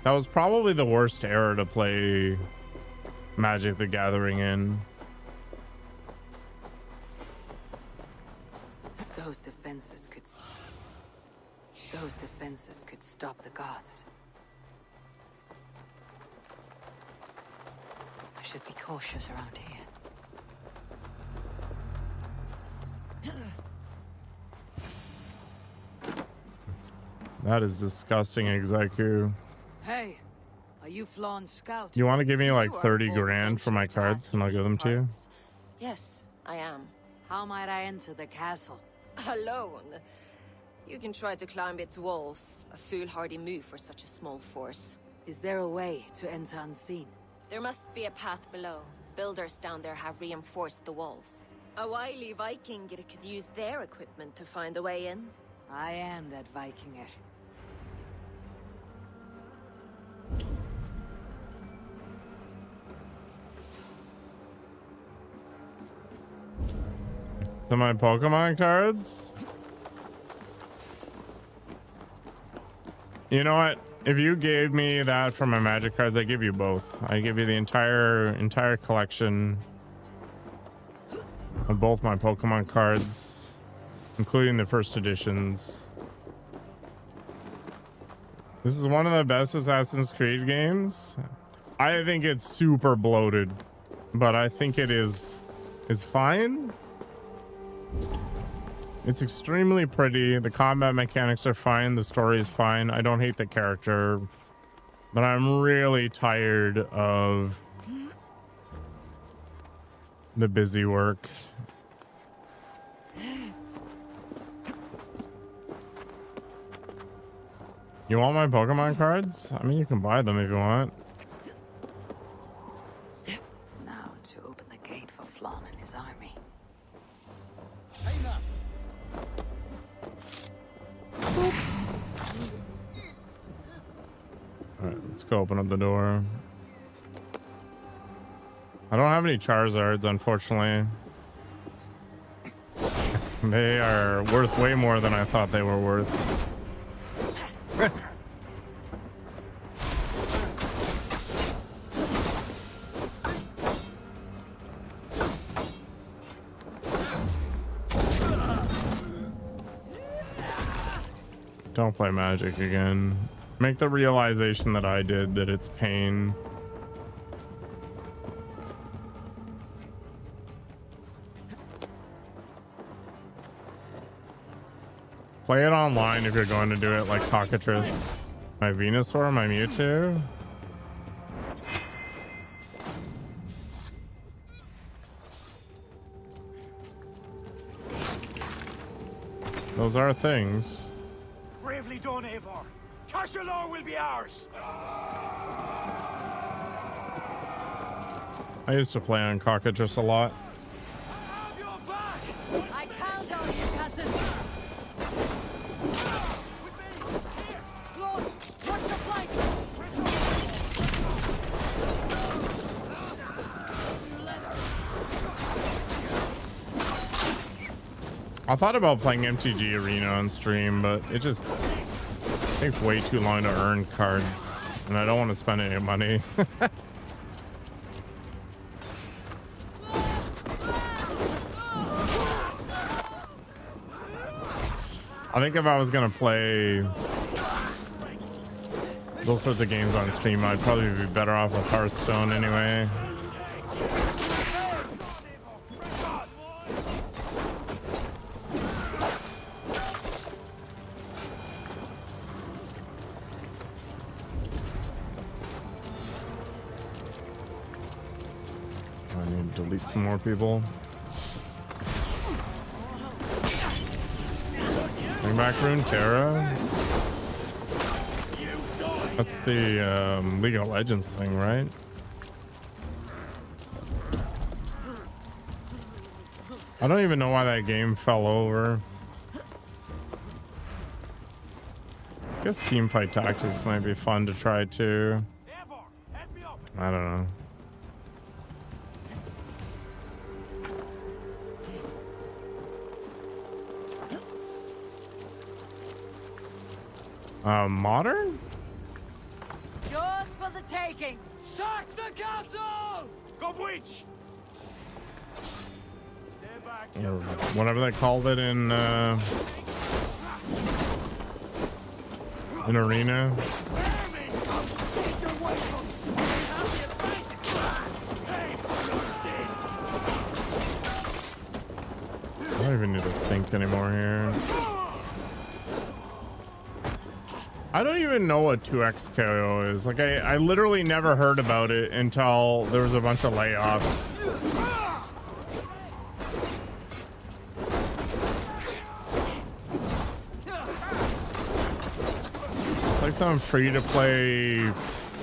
That was probably the worst era to play Magic the Gathering in. Those defenses could stop the gods. I should be cautious around here. That is disgusting, Exaiku. Hey, are you Flan's scout? You want to give me like 30 grand for my cards and I'll give them to you? Yes, I am. How might I enter the castle? Alone? You can try to climb its walls. A foolhardy move for such a small force. Is there a way to enter unseen? There must be a path below. Builders down there have reinforced the walls. A wily Viking could use their equipment to find a way in. I am that Vikinger. So my Pokemon cards? You know what? If you gave me that for my Magic cards, I give you both. I give you the entire collection of both my Pokemon cards, including the first editions. This is one of the best Assassin's Creed games. I think it's super bloated, but I think it is fine. It's extremely pretty. The combat mechanics are fine. The story is fine. I don't hate the character, but I'm really tired of the busy work. You want my Pokemon cards? I mean, you can buy them if you want. Now to open the gate for Flann and his army. Alright, let's go open up the door. I don't have any Charizards, unfortunately. They are worth way more than I thought they were worth. Don't play Magic again. Make the realization that I did, that it's pain. Play it online if you're going to do it like Cockatrice. My Venusaur, my Mewtwo. Those are things. Bravely done, Eivor. Cashelore will be ours. I used to play on Cockatrice a lot. I count on you, cousin. Flann, watch your flank. I thought about playing MTG Arena on stream, but it just takes way too long to earn cards, and I don't want to spend any money. I think if I was gonna play those sorts of games on stream, I'd probably be better off with Hearthstone anyway. I need to delete some more people. Bring back Runeterra. That's the League of Legends thing, right? I don't even know why that game fell over. I guess Teamfight Tactics might be fun to try too. I don't know. Modern? Yours for the taking. Sack the castle! Go witch! Or whatever they called it in Arena. I don't even need to think anymore here. I don't even know what 2x KO is. Like, I literally never heard about it until there was a bunch of layoffs. It's like some free-to-play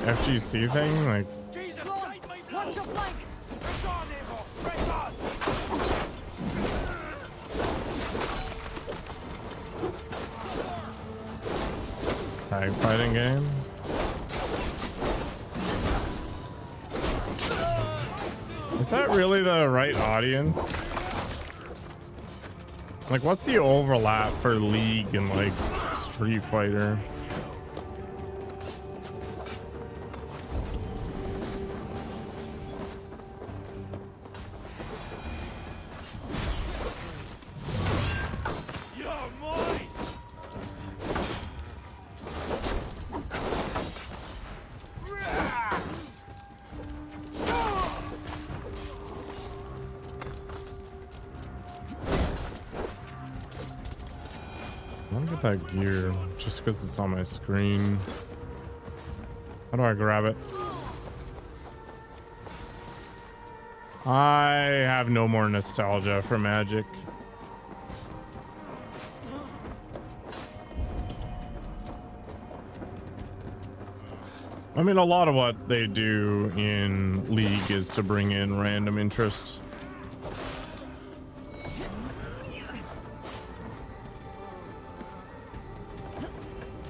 FGC thing. Like, Watch your flank! Press on, Eivor! Press on! tag fighting game. Is that really the right audience? Like, what's the overlap for League and like Street Fighter? That gear just because it's on my screen. How do I grab it? I have no more nostalgia for Magic. I mean, a lot of what they do in League is to bring in random interest.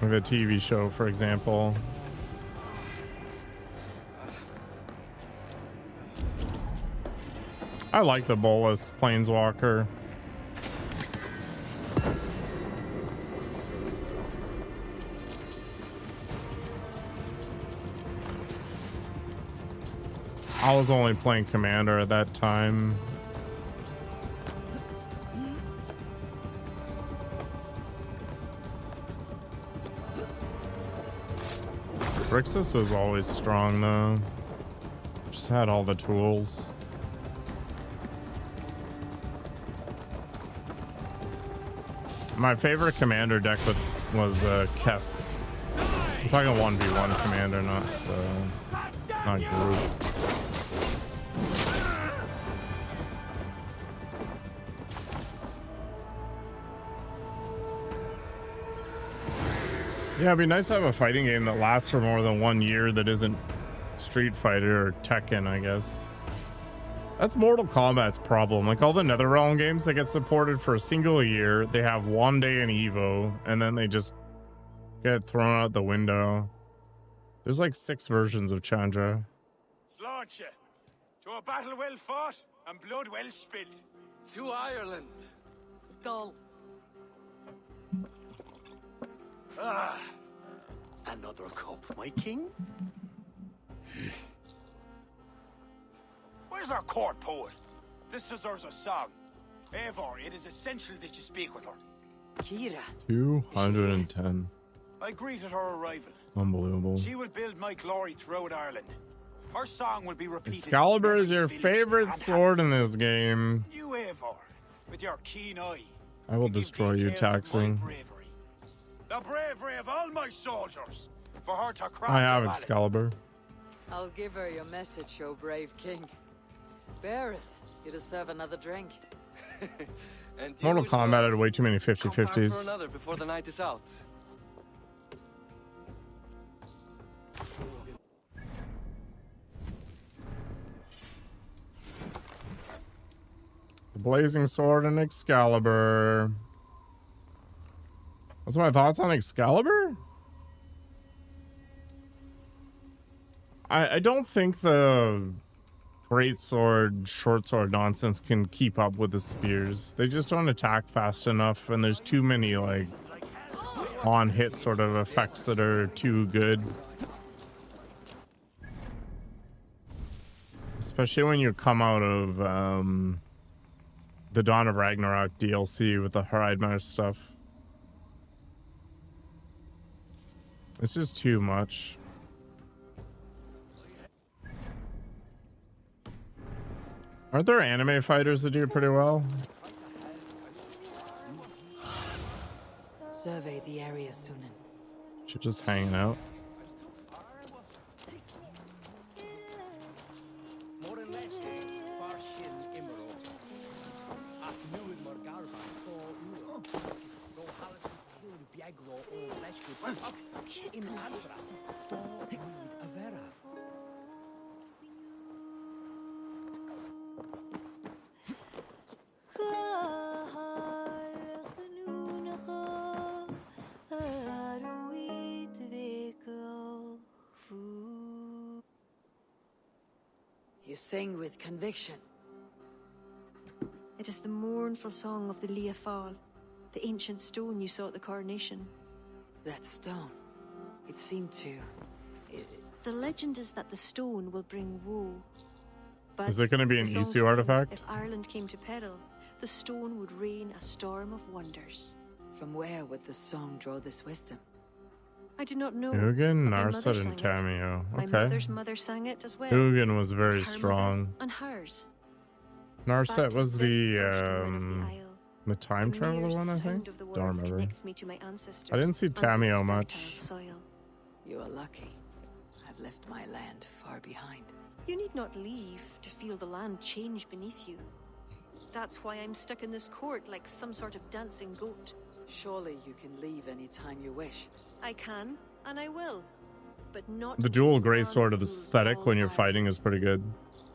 Like the TV show, for example. I like the Bolus Planeswalker. I was only playing Commander at that time. Grixis was always strong though. Just had all the tools. My favorite Commander deck was Kess. I'm talking 1v1 Commander, not group. Yeah, it'd be nice to have a fighting game that lasts for more than 1 year that isn't Street Fighter or Tekken, I guess. That's Mortal Kombat's problem. Like all the NetherRealm games that get supported for a single year, they have 1 day in Evo, and then they just get thrown out the window. There's like 6 versions of Chandra. Slaunch you. To a battle well fought and blood well spilt. To Ireland. Skull. Ah, another cup, my king? Where's our court poet? This deserves a song. Eivor, it is essential that you speak with her. Kira. 210. I greeted her arrival. Unbelievable. She will build my glory throughout Ireland. Her song will be repeated. Excalibur in is your every village favorite and sword in this game. You, Eivor, with your keen eye. I will can give destroy you, details of my taxing. bravery. The bravery of all my soldiers. For her to craft I have a ballad. Excalibur. I'll give her your message, O brave king. Beareth, you deserve another drink. And you Mortal as well. Kombat had way too many Come back for 50-50s. another before the night is out. The Blazing Sword and Excalibur. What's my thoughts on Excalibur? I don't think the great sword, short sword nonsense can keep up with the spears. They just don't attack fast enough, and there's too many like on hit sort of effects that are too good. Especially when you come out of the Dawn of Ragnarok DLC with the Hraidmar stuff. It's just too much. Aren't there anime fighters that do pretty well? Survey the area, Sunan. Should just hanging out. You sing with conviction. It is the mournful song of the Liafal, the ancient stone you saw at the coronation. That stone. It seemed to... The legend is that the stone will bring woe. But Is it going to be an the song Isu claims artifact? If Ireland came to peril, the stone would rain a storm of wonders. From where would the song draw this wisdom? I do not know. Ugin, but my mother Narset, sang and it. Tamio. My Okay. mother's mother sang it as well. Ugin was very And her strong. mother And hers. Narset But was very first woman of the the Isle. the time The traveler mere one, I sound think. of the Don't words remember. connects me to my ancestors I didn't see and this Tamio fertile much. soil. You are lucky. I've left my land far behind. You need not leave to feel the land change beneath you. That's why I'm stuck in this court like some sort of dancing goat. Surely you can leave any time you wish. I can, and I will. but not The until dual the gray man sword of rules aesthetic all when you're Ireland. fighting is pretty good.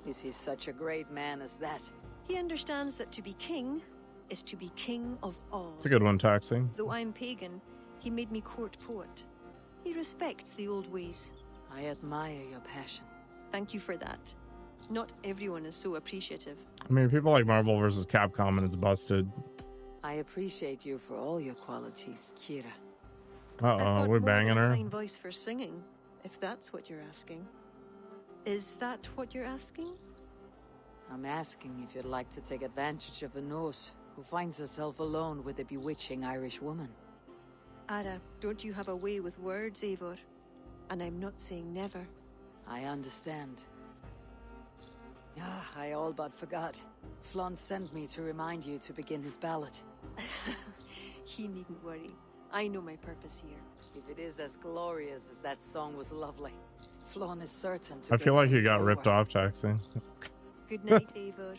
Is he such a great man as that? He understands that to be king is to be king of all. It's a good one, Taxi. Though I'm pagan, he made me court poet. He respects the old ways. I admire your passion. Thank you for that. Not everyone is so appreciative. I mean, people like Marvel versus Capcom and it's busted. I appreciate you for all your qualities, Kira. I've Uh-oh, got we're more banging than a her. fine voice for singing, if that's what you're asking. Is that what you're asking? I'm asking if you'd like to take advantage of a Norse who finds herself alone with a bewitching Irish woman. Ara, don't you have a way with words, Eivor? And I'm not saying never. I understand. Ah, I all but forgot. Flann sent me to remind you to begin his ballad. He needn't worry. I know my purpose here. If it is as glorious as that song was lovely, Flann is certain to I feel bring like you he got ripped forward. off, Taxi. Good night, Eivor.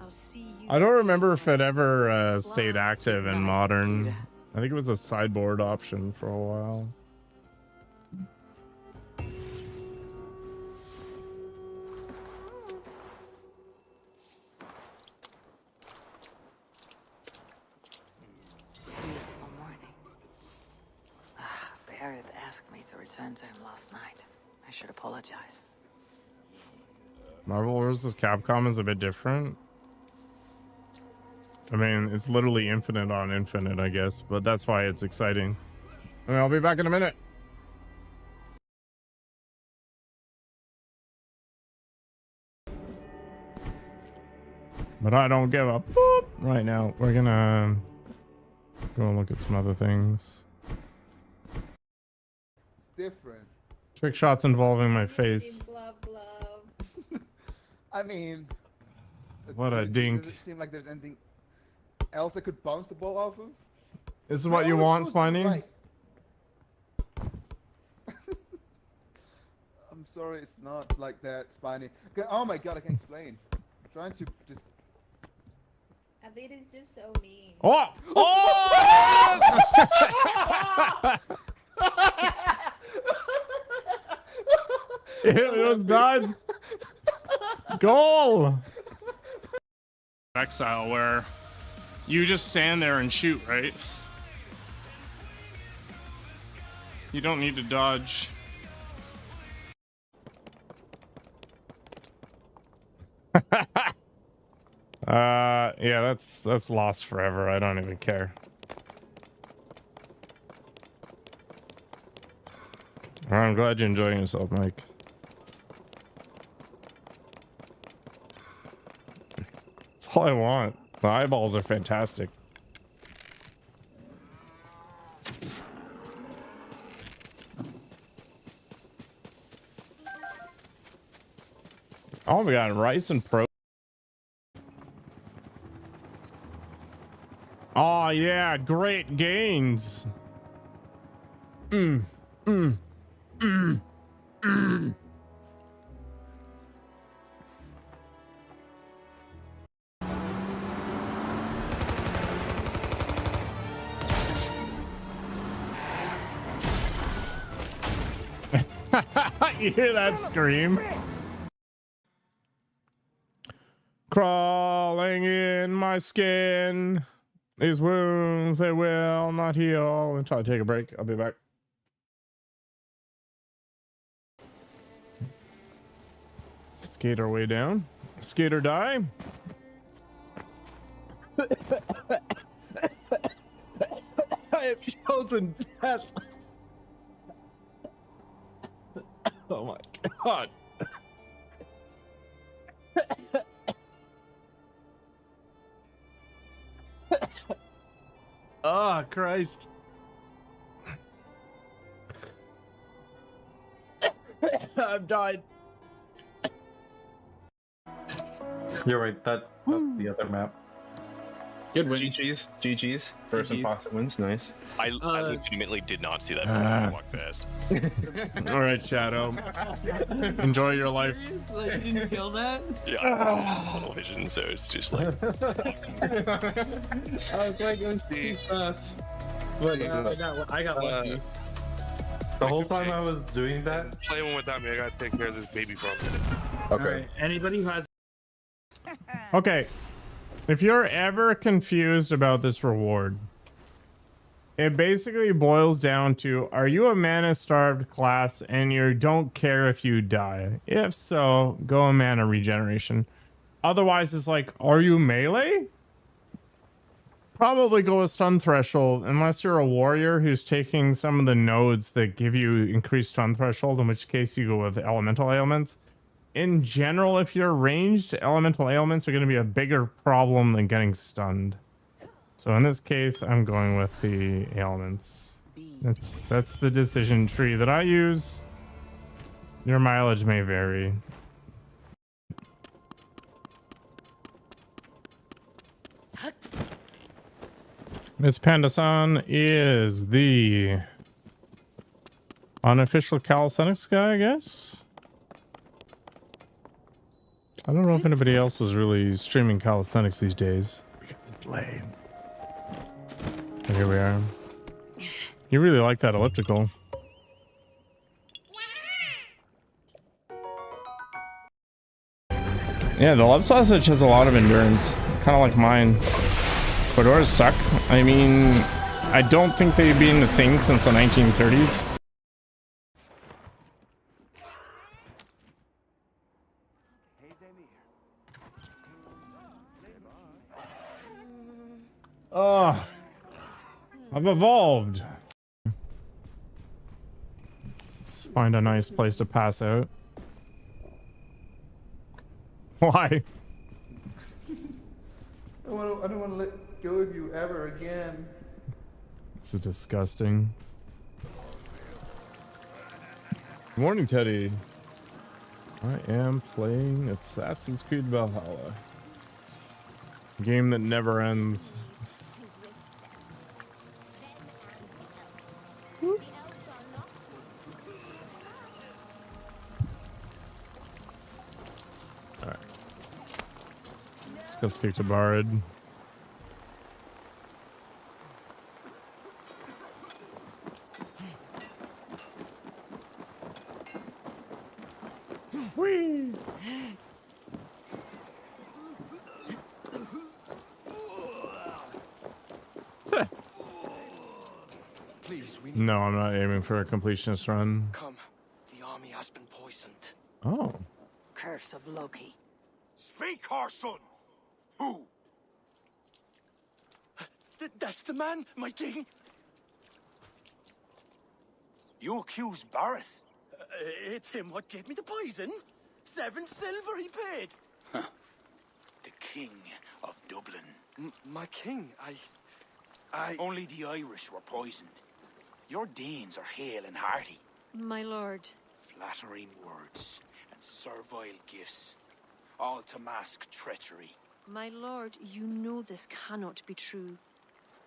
I'll see you. I don't remember if it ever Sly, stayed active good in night, modern. Deidre. I think it was a sideboard option for a while. Beautiful morning. Ah, Barrett asked me to return to him last night. I should apologize. Marvel vs. Capcom is a bit different. I mean, it's literally infinite on infinite, I guess, but that's why it's exciting. I mean, I'll be back in a minute. But I don't give a boop right now. We're gonna go and look at some other things. Different. Trick shots involving my face. I mean, What a dink. Does it seem like there's anything else I could bounce the ball off of? This is what you want, Spiny? Right. I'm sorry, it's not like that, Spiny. Okay, oh my god, I can't explain. I'm trying to just. Abid is just so mean. Oh! Oh! It was done. Goal. Exile where you just stand there and shoot, right? You don't need to dodge. Yeah, that's lost forever. I don't even care. I'm glad you're enjoying yourself, Mike. That's all I want. The eyeballs are fantastic. Oh my god, rice and pro. Oh yeah, great gains. You hear that scream? Crawling in my skin. These wounds, they will not heal. I'm trying to take a break. I'll be back. Skate our way down. Skate or die. I have chosen death. Oh my god. Oh, Christ. I've died. You're right, that's the other map. Good win. GG's. First imposter wins, nice. I legitimately did not see that before I walked past. All right, Shadow. Enjoy your life. Like, you didn't kill that? Yeah, I have tunnel vision, so it's just like... I was like, it was too sus. But I got lucky. The whole time I was doing that. Play one without me. I gotta take care of this baby farm. Okay. Alright, anybody who has Okay. If you're ever confused about this reward, it basically boils down to, are you a mana-starved class and you don't care if you die? If so, go a mana regeneration. Otherwise, it's like, are you melee? Probably go a stun threshold, unless you're a warrior who's taking some of the nodes that give you increased stun threshold, in which case you go with elemental ailments. In general, if you're ranged, elemental ailments are going to be a bigger problem than getting stunned. So in this case, I'm going with the ailments. That's the decision tree that I use. Your mileage may vary. Miss Panda-san is the unofficial calisthenics guy, I guess. I don't know if anybody else is really streaming calisthenics these days. Because it's lame. But here we are. You really like that elliptical. Yeah, the love sausage has a lot of endurance. Kind of like mine. Fedoras suck. I mean, I don't think they've been a thing since the 1930s. Oh, I've evolved. Let's find a nice place to pass out. Why? I don't want to let go of you ever again. This is disgusting. Good morning, Teddy. I am playing Assassin's Creed Valhalla. Game that never ends. Alright. Let's go speak to Bard. Whee! Please, we No, I'm not aiming for a completionist run. come. The army has been poisoned. Oh. Curse of Loki. Speak, our son. Who? That's the man, my king. You accuse Bareth? It's him what gave me the poison. 7 silver he paid. The king of Dublin. My king, Only the Irish were poisoned. Your Danes are hale and hearty. My lord. Flattering words and servile gifts, all to mask treachery. My lord, you know this cannot be true.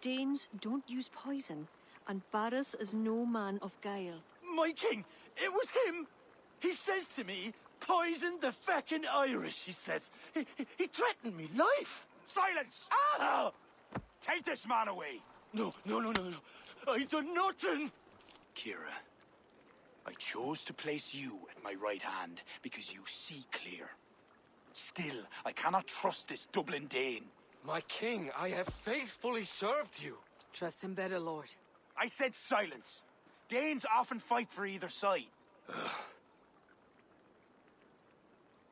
Danes don't use poison, and Bareth is no man of guile. My king, it was him. He says to me, poison the feckin' Irish, he says. He threatened me life. Silence! Ah! Take this man away! No. I done nothing. Kira, I chose to place you at my right hand because you see clear. Still, I cannot trust this Dublin Dane. my king, I have faithfully served you. Trust him better, Lord. I said silence. Danes often fight for either side.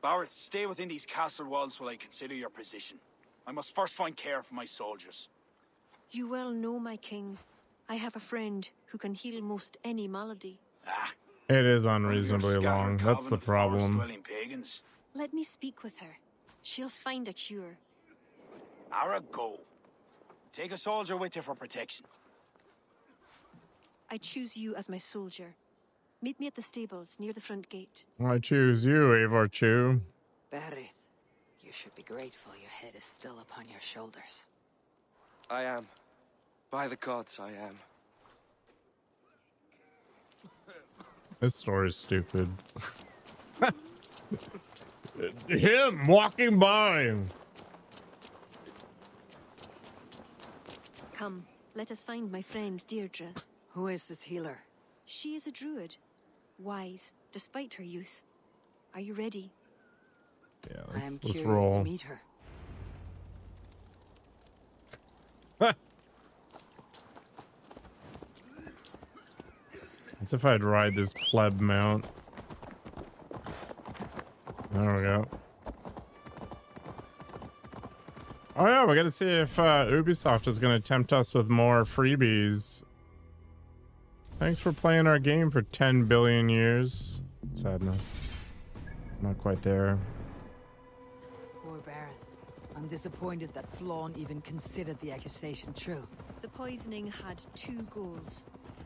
Bareth, stay within these castle walls while I consider your position. I must first find care for my soldiers. You well know, my king. I have a friend who can heal most any malady. It is unreasonably long. That's the problem. Forest-dwelling pagans. Let me speak with her. She'll find a cure. Ara, go. Take a soldier with you for protection. I choose you as my soldier. Meet me at the stables near the front gate. I choose you, Eivor Chew. Barith, you should be grateful your head is still upon your shoulders. I am. By the gods, I am. This story's stupid. Him walking by. Come, let us find my friend Deirdre. Who is this healer? She is a druid, wise despite her youth. Are you ready? Yeah, I am let's curious roll. to meet her. As if I'd ride this pleb mount. There we go. Oh yeah, we gotta see if Ubisoft is gonna tempt us with more freebies. Thanks for playing our game for 10 billion years. Sadness. Not quite there. Poor Bareth. I'm disappointed that Flann even considered the accusation true. The poisoning had two goals.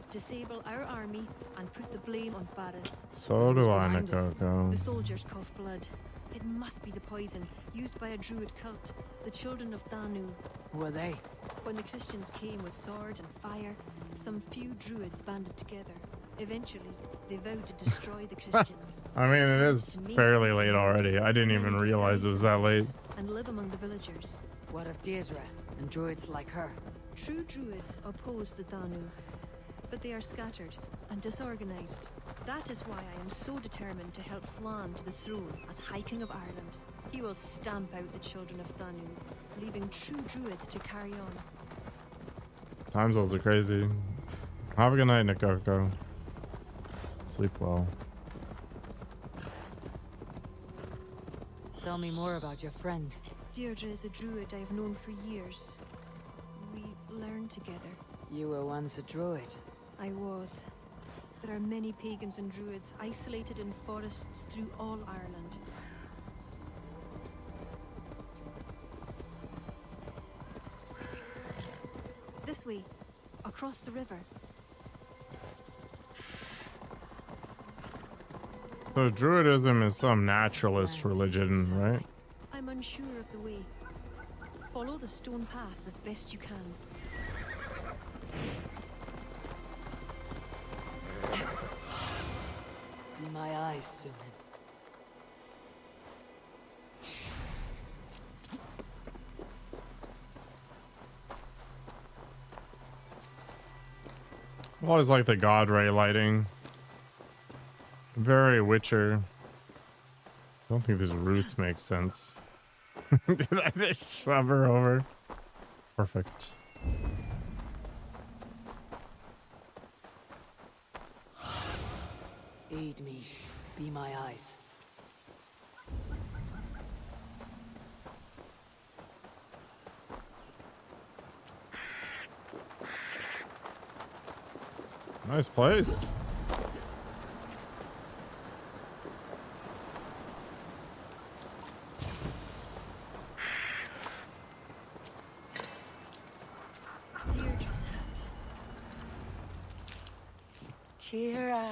Disable our army and put the blame on Bareth. So do I, Nikoko. The soldiers cough blood. It must be the poison used by a druid cult, the children of Danu. Who are they? When the Christians came with sword and fire, some few druids banded together. Eventually, they vowed to destroy the Christians. I mean, it is fairly late already. I didn't even realize it was that late. And live among the villagers. What of Deidre and druids like her? True druids oppose the Danu, but they are scattered and disorganized. That is why I am so determined to help Flann to the throne as High King of Ireland. He will stamp out the children of Danu, leaving true druids to carry on. Time zones are crazy. Have a good night, Nikoko. Sleep well. Tell me more about your friend. Deidre is a druid I have known for years. We learned together. You were once a druid. I was. There are many pagans and druids isolated in forests through all Ireland. This way, across the river. So Druidism is some naturalist religion, right? I'm unsure of the way. Follow the stone path as best you can. Be my eyes, Sunan. Always like the god ray lighting. Very Witcher. I don't think these roots make sense. Did I just shove her over? Perfect. Aid me. Be my eyes. Nice place. Kira,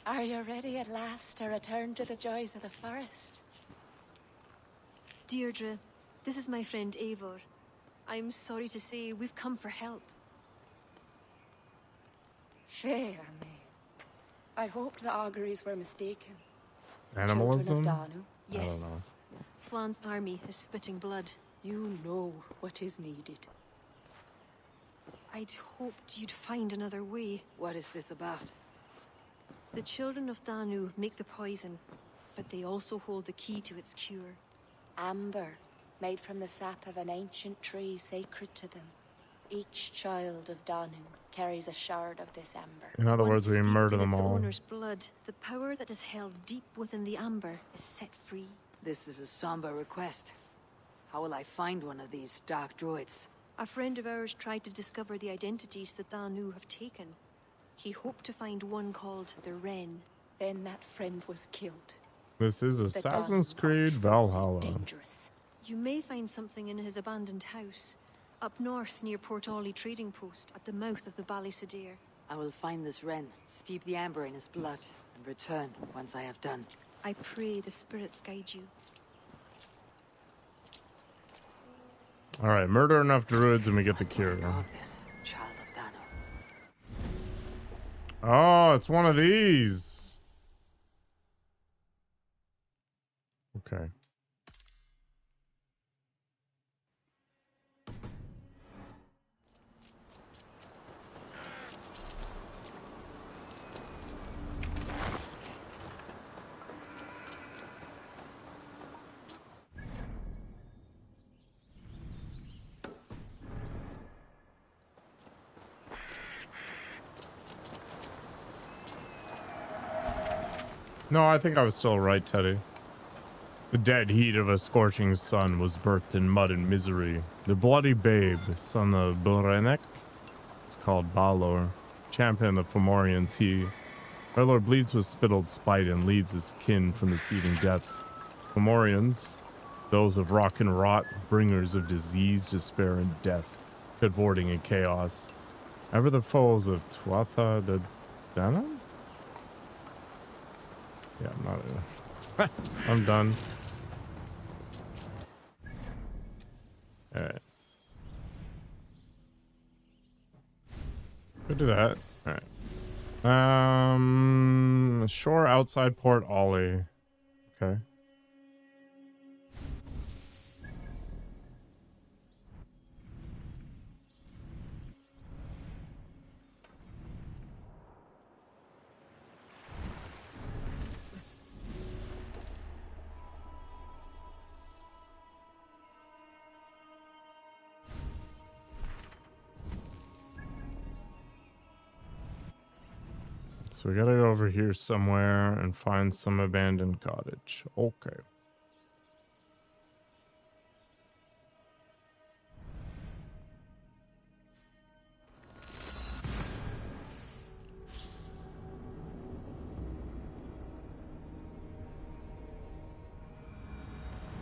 are you ready at last to return to the joys of the forest? Deirdre, this is my friend Eivor. I'm sorry to say we've come for help. Fear me. I hoped the auguries were mistaken. Animalism? Children of Danu? Yes. I don't know. Flann's army is spitting blood. You know what is needed. I'd hoped you'd find another way. What is this about? The children of Danu make the poison, but they also hold the key to its cure. Amber, made from the sap of an ancient tree sacred to them. Each child of Danu carries a shard of this amber. In other words, we Once murder steeped in them its all. owner's blood, the power that is held deep within the amber is set free. This is a somber request. How will I find one of these dark druids? A friend of ours tried to discover the identities that Danu have taken. He hoped to find one called the Wren. Then that friend was killed. This is The Assassin's Danu Creed are Valhalla. dangerous. You may find something in his abandoned house, up north near Port Ollie trading post at the mouth of the Ballysadir. I will find this Wren, steep the amber in his blood, and return once I have done. I pray the spirits guide you. All right, murder enough druids and we get the cure. Of this child of Danu. Oh, it's one of these. Okay. No, I think I was still right, Teddy. The dead heat of a scorching sun was birthed in mud and misery. The bloody babe, son of Burenek, is called Balor, champion of the Fomorians. He, Balor bleeds with spittled spite and leads his kin from the seething depths. Fomorians, those of rock and rot, bringers of disease, despair, and death, cavorting in chaos. Ever the foes of Tuatha the Danann? Yeah, I'm not. I'm done. All right. Go do that. All right. Shore outside Port Ollie. Okay. So we gotta go over here somewhere and find some abandoned cottage. Okay.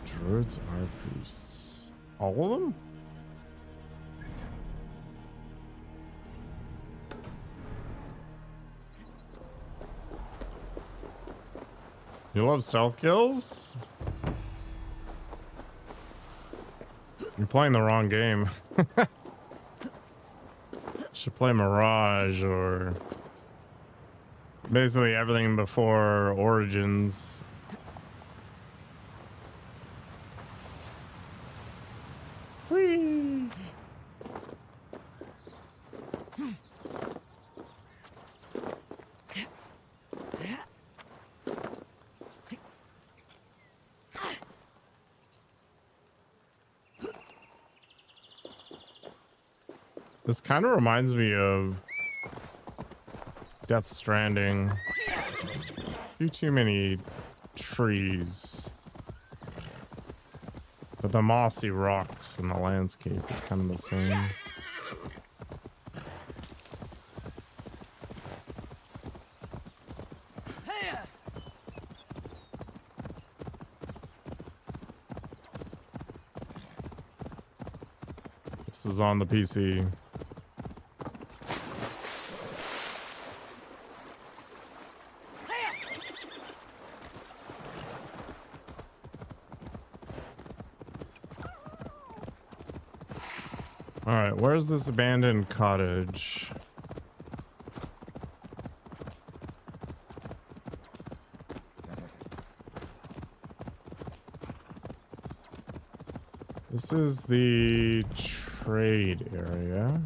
Druids are priests. All of them? You love stealth kills? You're playing the wrong game. Should play Mirage or basically everything before Origins. Whee! This kind of reminds me of Death Stranding. Too many trees. But the mossy rocks and the landscape is kind of the same. This is on the PC. Alright, where's this abandoned cottage? This is the trade area.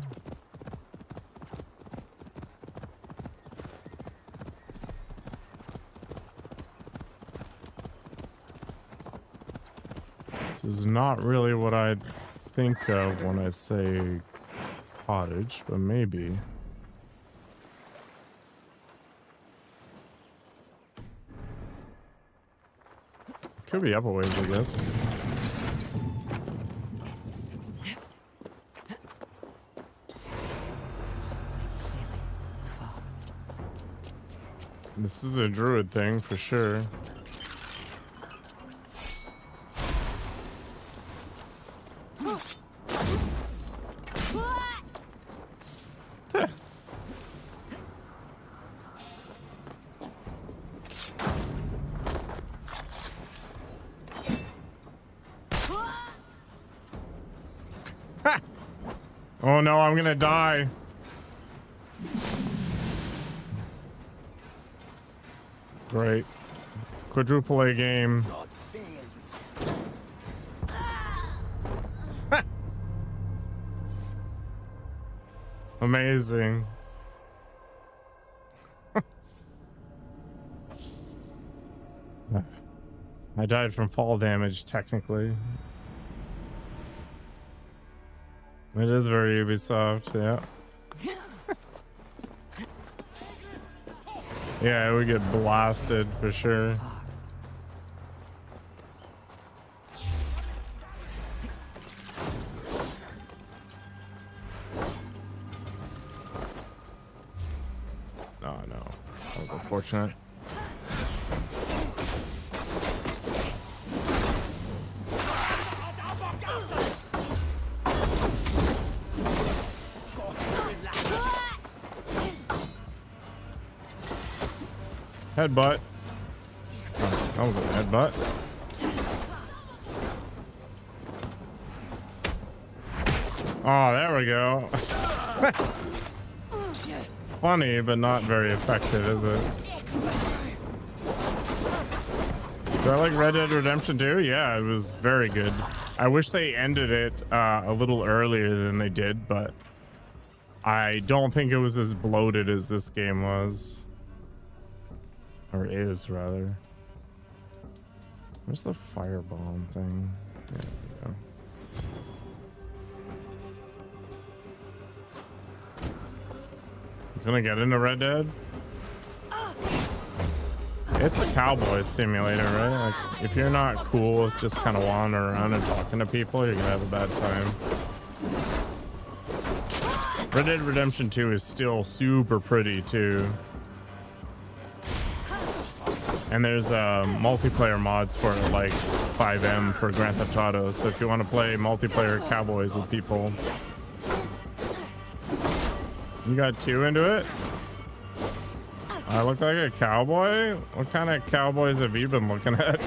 This is not really what I think of when I say cottage, but maybe. Could be up a ways, I guess. This is a druid thing for sure. Oh no, I'm gonna die. Great. Quadruple A game. Amazing. I died from fall damage, technically. It is very Ubisoft, yeah. Yeah, we get blasted for sure. Oh no, that was unfortunate. Headbutt. Oh, that was a headbutt. Oh, there we go. Funny, but not very effective, is it? Do I like Red Dead Redemption 2? Yeah, it was very good. I wish they ended it a little earlier than they did, but I don't think it was as bloated as this game was. Or is, rather. Where's the firebomb thing? There we go. Gonna get into Red Dead? It's a cowboy simulator, right? Like, if you're not cool with just kind of wandering around and talking to people, you're gonna have a bad time. Red Dead Redemption 2 is still super pretty, too. And there's multiplayer mods for it, like 5M for Grand Theft Auto. So if you want to play multiplayer cowboys with people, you got 2 into it. I look like a cowboy. What kind of cowboys have you been looking at?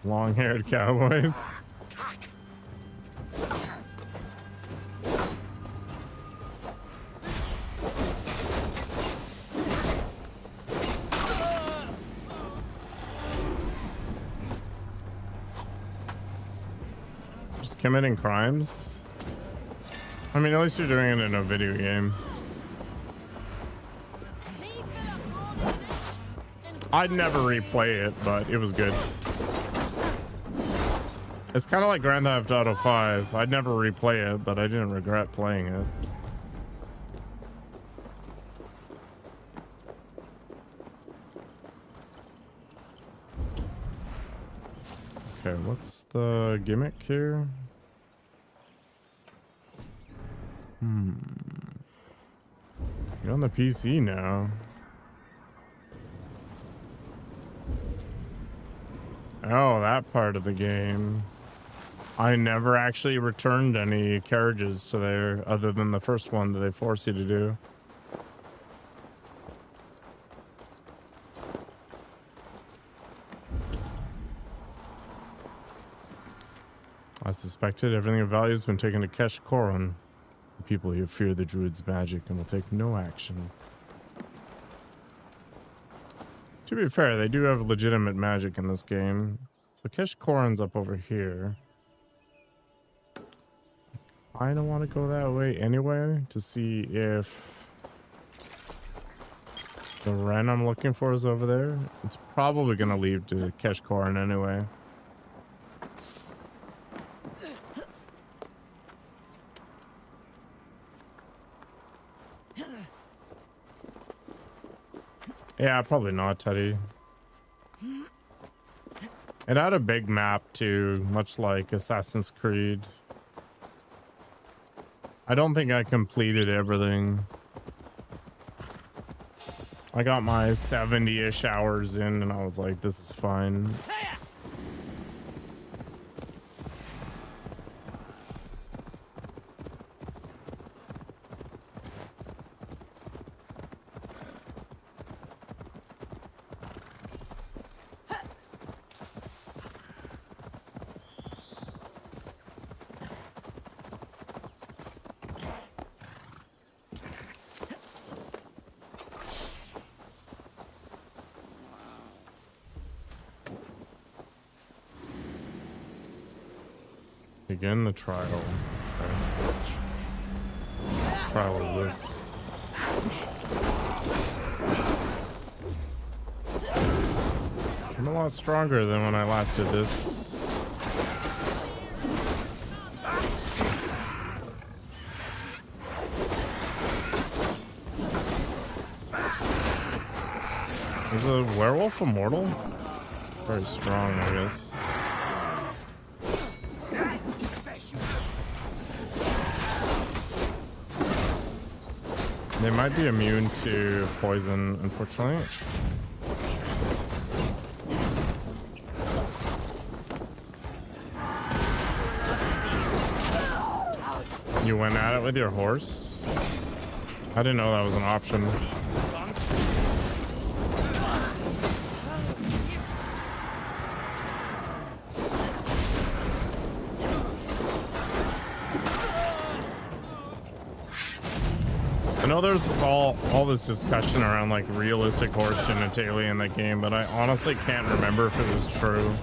Long-haired cowboys. Committing crimes. I mean, at least you're doing it in a video game. I'd never replay it, but it was good. It's kind of like Grand Theft Auto 5. I'd never replay it, but I didn't regret playing it. Okay, what's the gimmick here? You're on the PC now. Oh, that part of the game. I never actually returned any carriages to there other than the first one that they force you to do. I suspected everything of value has been taken to Cashelore. The people here fear the Druid's magic and will take no action. To be fair, they do have legitimate magic in this game. So Cashelore's up over here. I don't want to go that way anyway to see if the wren I'm looking for is over there. It's probably going to lead to Cashelore anyway. Yeah, probably not, Teddy. It had a big map too, much like Assassin's Creed. I don't think I completed everything. I got my 70-ish hours in and I was like, this is fine. Again, the trial. Okay. Trial of this. I'm a lot stronger than when I last did this. a werewolf immortal? Very strong, I guess. They might be immune to poison, unfortunately. You went at it with your horse? I didn't know that was an option. I know there's all this discussion around like realistic horse genitalia in the game, but I honestly can't remember if it was true.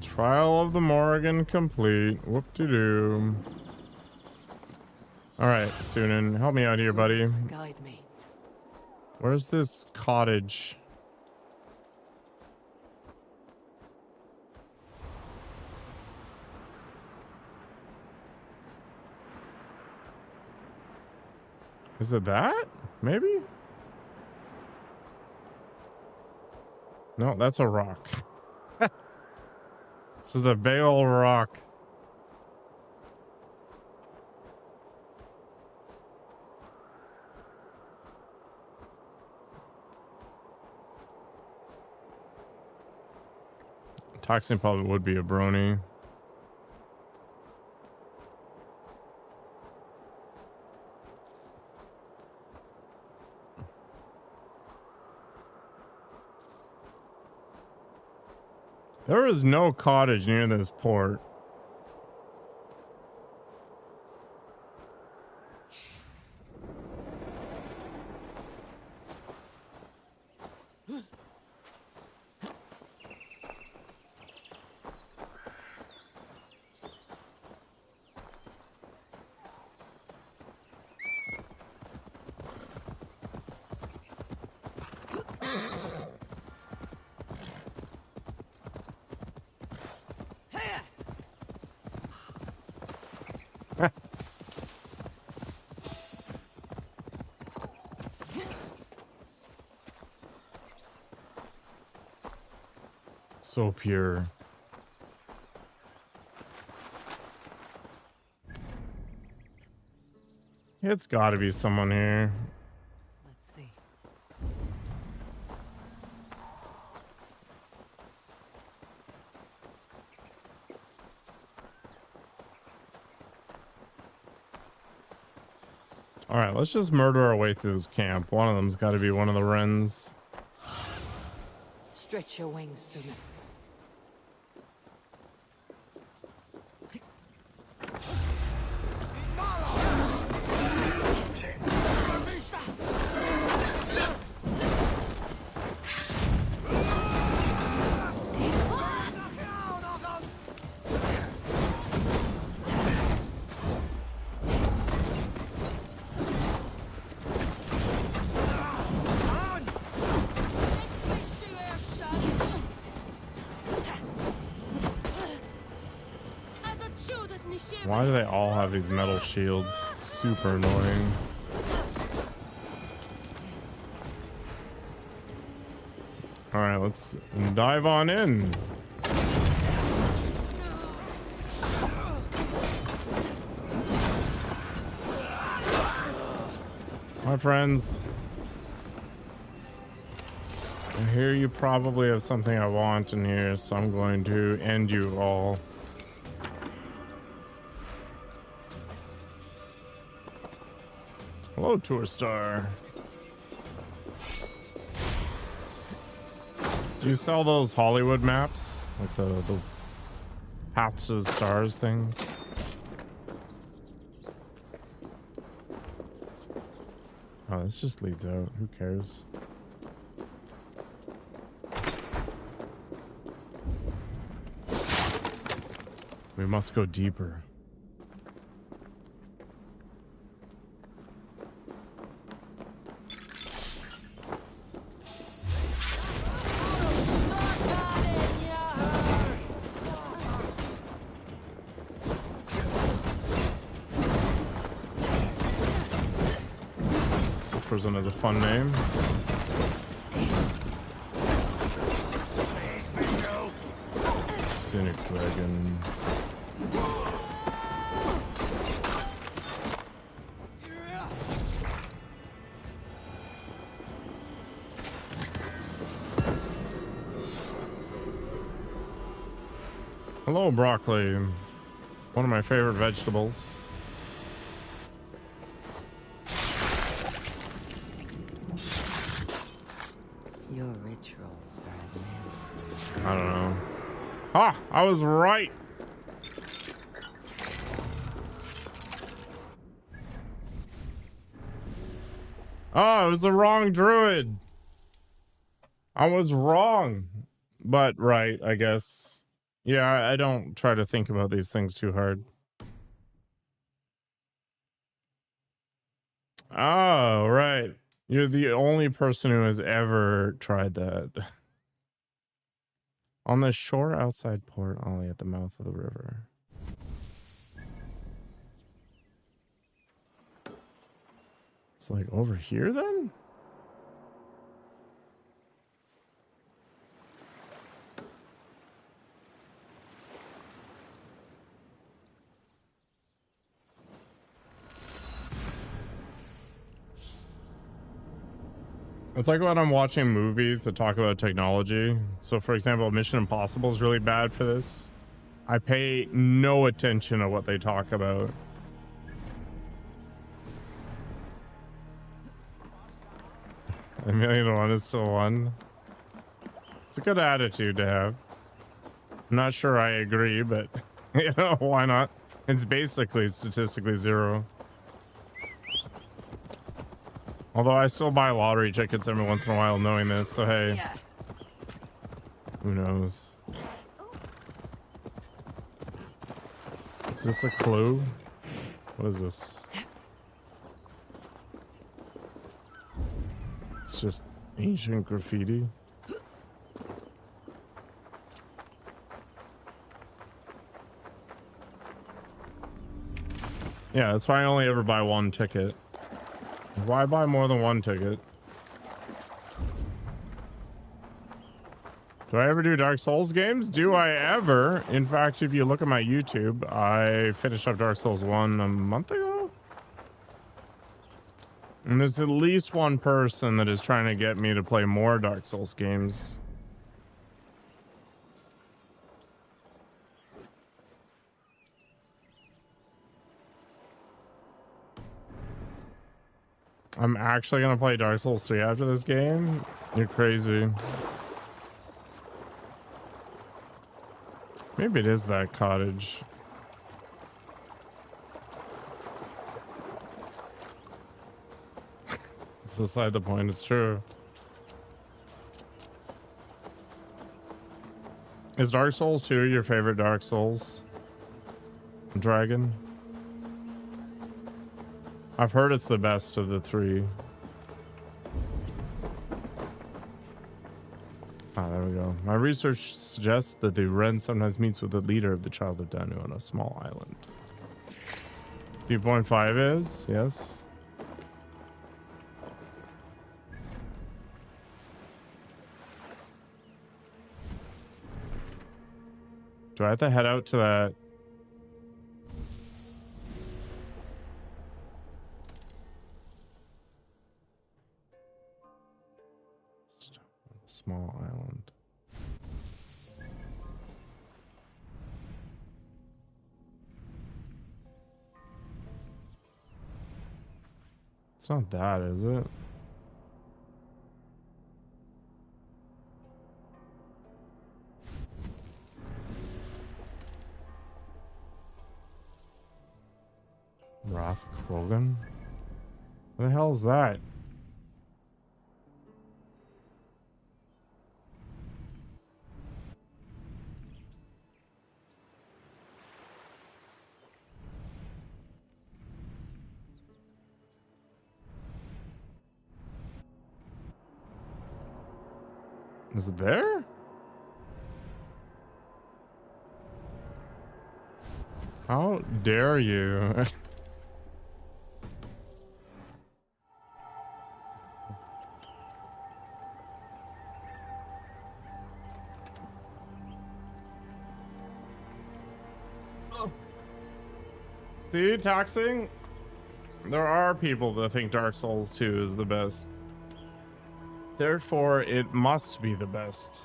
Trial of the Morrigan complete. Whoop-de-doo. Alright, Sunan, help me out here, buddy. Guide me. Where's this cottage? Is it that? Maybe? No, that's a rock. This is a big old rock. Toxin probably would be a brony. There is no cottage near this port. So pure. It's got to be someone here. Let's see. All right, let's just murder our way through this camp. One of them's got to be one of the wrens. Stretch your wings, Sunan. Why do they all have these metal shields? Super annoying. All right, let's dive on in. My friends, I hear you probably have something I want in here, so I'm going to end you all. Hello, tour star. Do you sell those Hollywood maps? Like the Path to the Stars things? Oh, this just leads out. Who cares? We must go deeper. prison has a fun name. Cynic Dragon. Hello, broccoli. One of my favorite vegetables. Your rituals are I don't know. Ah, I was right. Oh, it was the wrong druid. I was wrong, but right, I guess. Yeah, I don't try to think about these things too hard. Oh, right. You're the only person who has ever tried that. On the shore outside Port Ollie at the mouth of the river. It's like over here then? It's like when I'm watching movies that talk about technology. So for example, Mission Impossible is really bad for this. I pay no attention to what they talk about. $1 million one is still one. It's a good attitude to have. I'm not sure I agree, but you know, why not? It's basically statistically zero. Although I still buy lottery tickets every once in a while knowing this, so hey. Yeah. Who knows? Is this a clue? What is this? It's just ancient graffiti. Yeah, that's why I only ever buy one ticket. Why buy more than one ticket? Do I ever do Dark Souls games? Do I ever? In fact, if you look at my YouTube, I finished up Dark Souls 1 a month ago. And there's at least one person that is trying to get me to play more Dark Souls games. I'm actually gonna play Dark Souls 3 after this game? You're crazy. Maybe it is that cottage. It's beside the point, it's true. Is Dark Souls 2 your favorite Dark Souls? Dragon? I've heard it's the best of the three. Ah, there we go. My research suggests that the Wren sometimes meets with the leader of the Child of Danu on a small island. 2.5 is, yes. Do I have to head out to that? Small island. It's not that, is it? Wrath Krogan? What the hell is that? Is it there? How dare you? See, taxing. There are people that think Dark Souls 2 is the best. Therefore, it must be the best.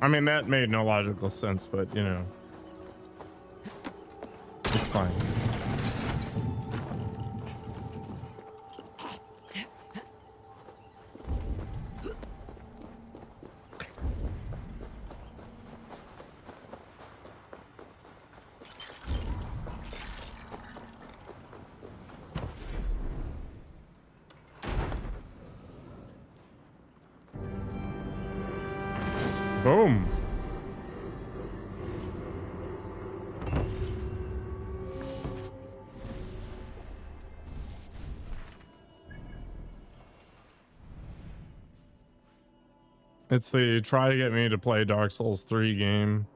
I mean, that made no logical sense, but you know, it's fine. Boom. It's the try to get me to play Dark Souls 3 game.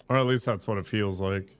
Or at least that's what it feels like.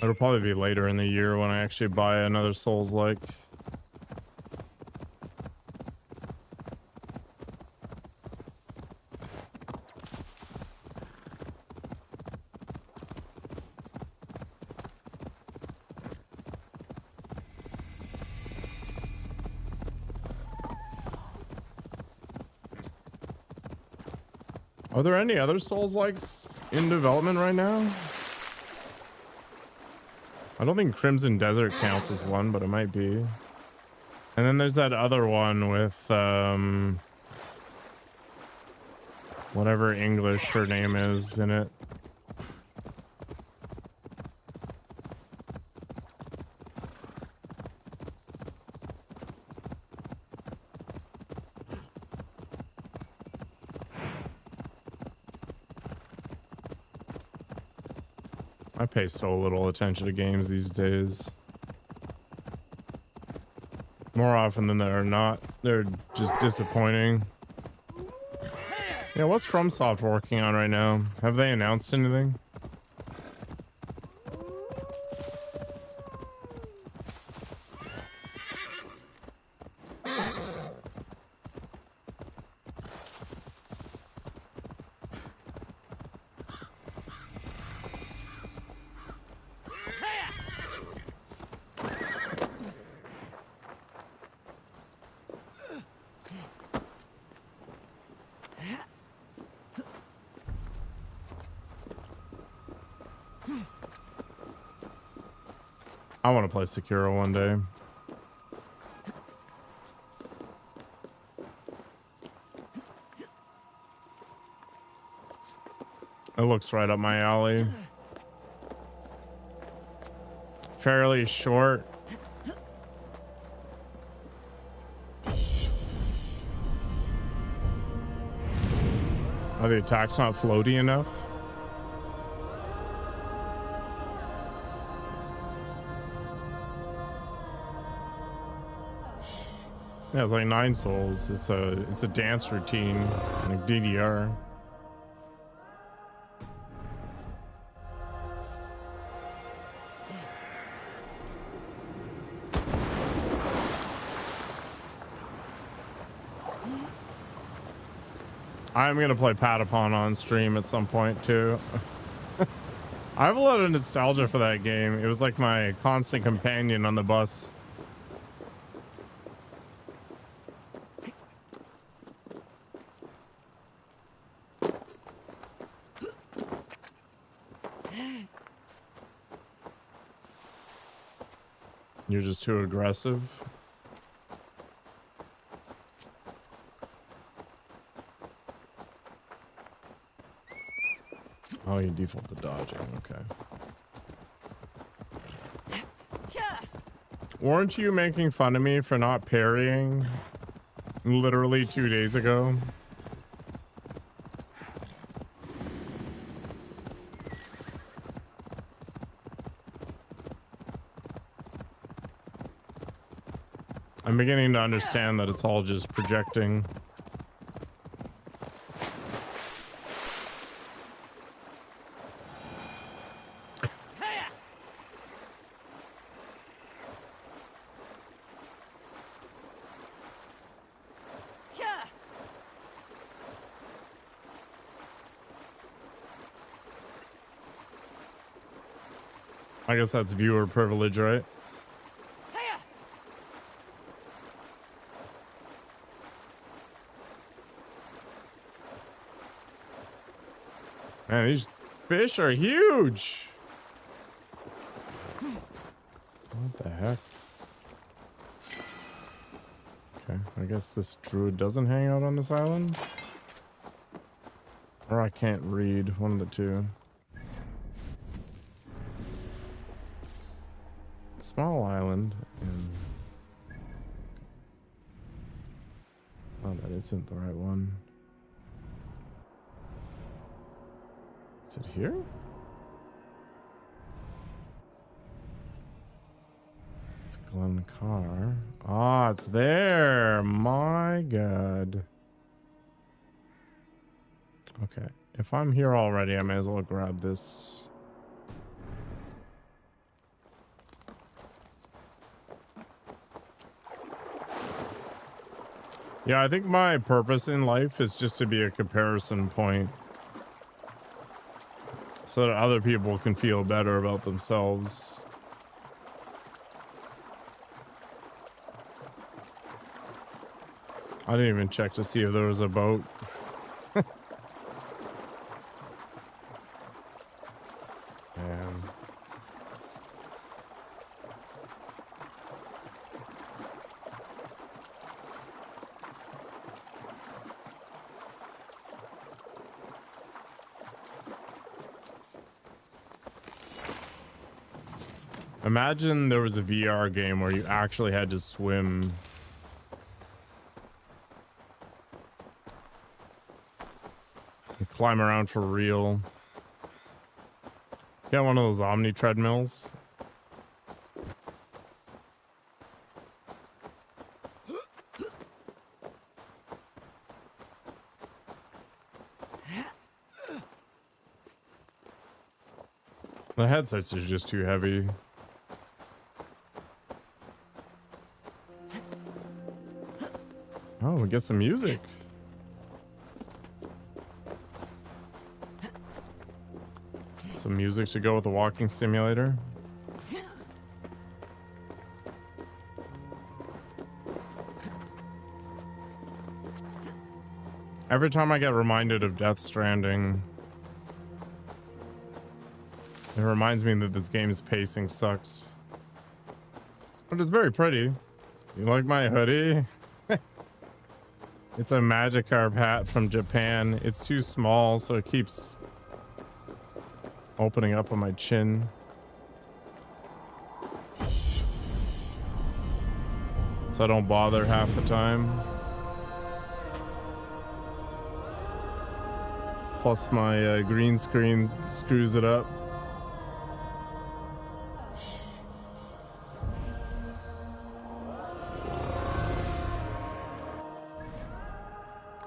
It'll probably be later in the year when I actually buy another Souls-like. Are there any other Souls-likes in development right now? I don't think Crimson Desert counts as one, but it might be. And then there's that other one with whatever English her name is in it. I pay so little attention to games these days. More often than they're not, they're just disappointing. Yeah, what's FromSoft working on right now? Have they announced anything? I want to play Sekiro one day. It looks right up my alley. Fairly short. Are the attacks not floaty enough? Yeah, it's like 9 souls. It's a dance routine, like DDR. I'm gonna play Patapon on stream at some point too. I have a lot of nostalgia for that game. It was like my constant companion on the bus. You're just too aggressive. Oh, you default to dodging. Okay. Weren't you making fun of me for not parrying literally 2 days ago? I'm beginning to understand that it's all just projecting. I guess that's viewer privilege, right? Man, these fish are huge. What the heck? Okay, I guess this druid doesn't hang out on this island. Or I can't read, one of the two. Small island. And... oh, that isn't the right one. Is it here? It's Glencar. Ah, it's there. My God. Okay. If I'm here already, I may as well grab this. Yeah, I think my purpose in life is just to be a comparison point. So that other people can feel better about themselves. I didn't even check to see if there was a boat. Man. Imagine there was a VR game where you actually had to swim. And climb around for real. Get one of those Omni treadmills. The headsets are just too heavy. Oh, we get some music. Some music to go with the walking simulator. Every time I get reminded of Death Stranding, it reminds me that this game's pacing sucks. But it's very pretty. You like my hoodie? It's a Magikarp hat from Japan. It's too small, so it keeps opening up on my chin. So I don't bother half the time. Plus my green screen screws it up.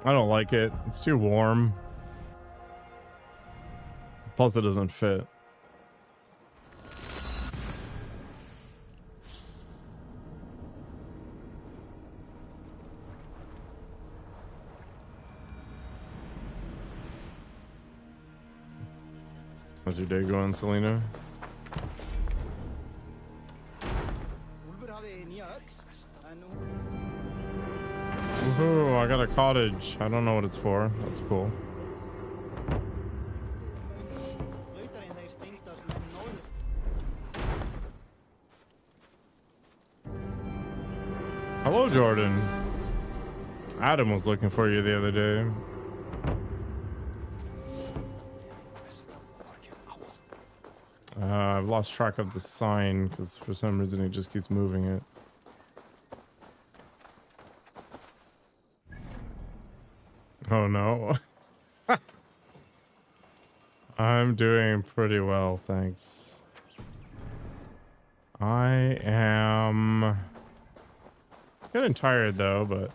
I don't like it. It's too warm. Plus it doesn't fit. How's your day going, Selena? Woohoo, I got a cottage. I don't know what it's for. That's cool. Hello, Jordan. Adam was looking for you the other day. I've lost track of the sign because for some reason it just keeps moving it. Oh no. I'm doing pretty well, thanks. I am getting tired though, but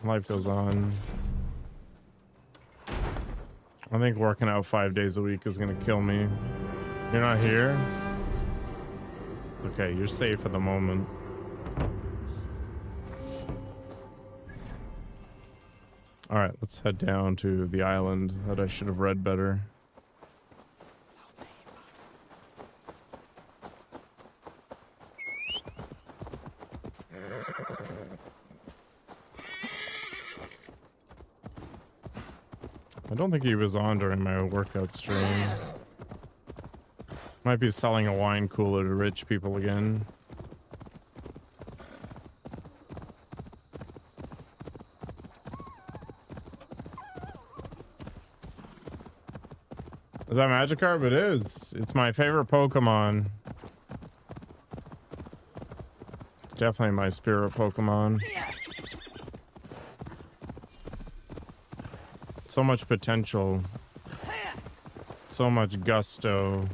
life goes on. I think working out 5 days a week is gonna kill me. You're not here? It's okay, you're safe at the moment. Alright, let's head down to the island that I should have read better. I don't think he was on during my workout stream. Might be selling a wine cooler to rich people again. Is that Magikarp? It is. It's my favorite Pokemon. It's definitely my spirit Pokemon. So much potential. So much gusto.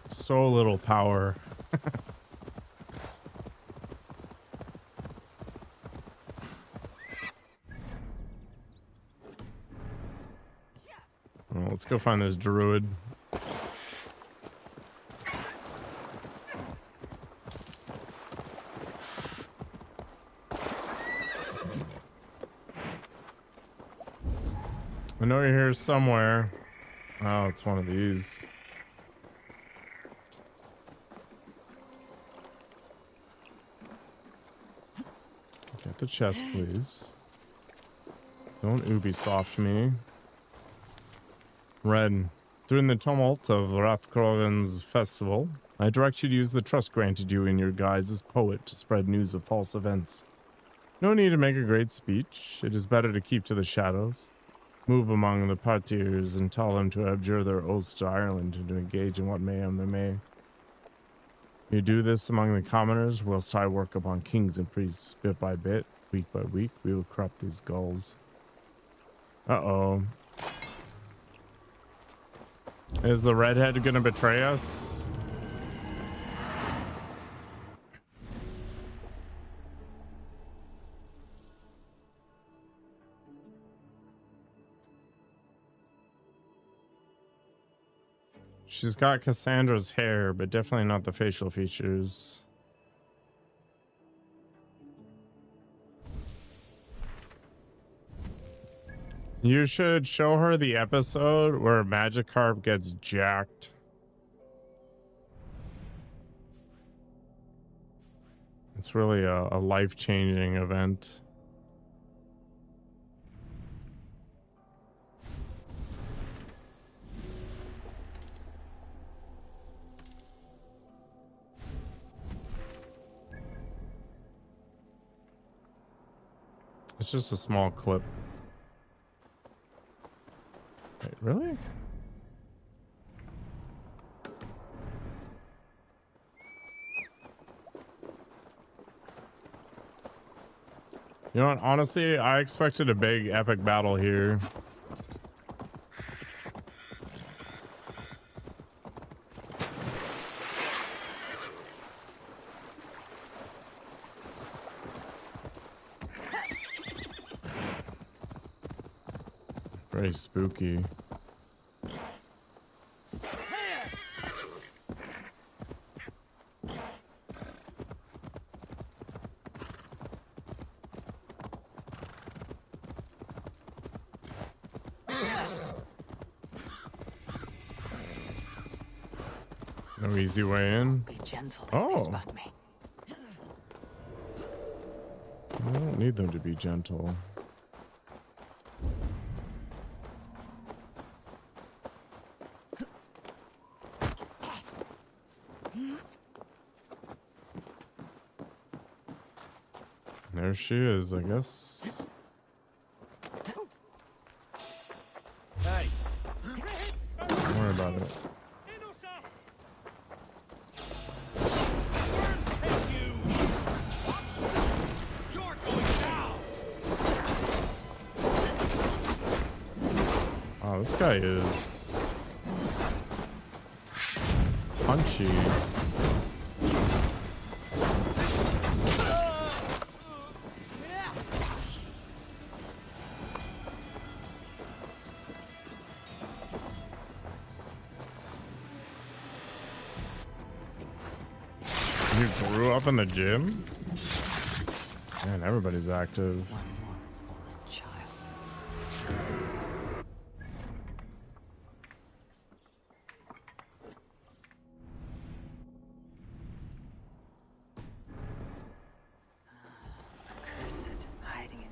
So little power. Well, let's go find this druid. I know you're here somewhere. Oh, it's one of these. Get the chest, please. Don't Ubisoft me. Red. During the tumult of Rathkrogan's festival, I direct you to use the trust granted you in your guise as poet to spread news of false events. No need to make a great speech. It is better to keep to the shadows. Move among the partiers and tell them to abjure their oaths to Ireland and to engage in what mayhem they may. You do this among the commoners, whilst I work upon kings and priests. Bit by bit, week by week, we will corrupt these gulls. Uh-oh. Is the redhead gonna betray us? She's got Cassandra's hair, but definitely not the facial features. You should show her the episode where Magikarp gets jacked. It's really a life-changing event. It's just a small clip. Wait, really? You know what? Honestly, I expected a big epic battle here. Very spooky. No easy way in. Be gentle if they spot me. I don't need them to be gentle. There she is, I guess. Hey. Don't worry about it. Oh, this guy is punchy. You grew up in the gym? Man, everybody's active.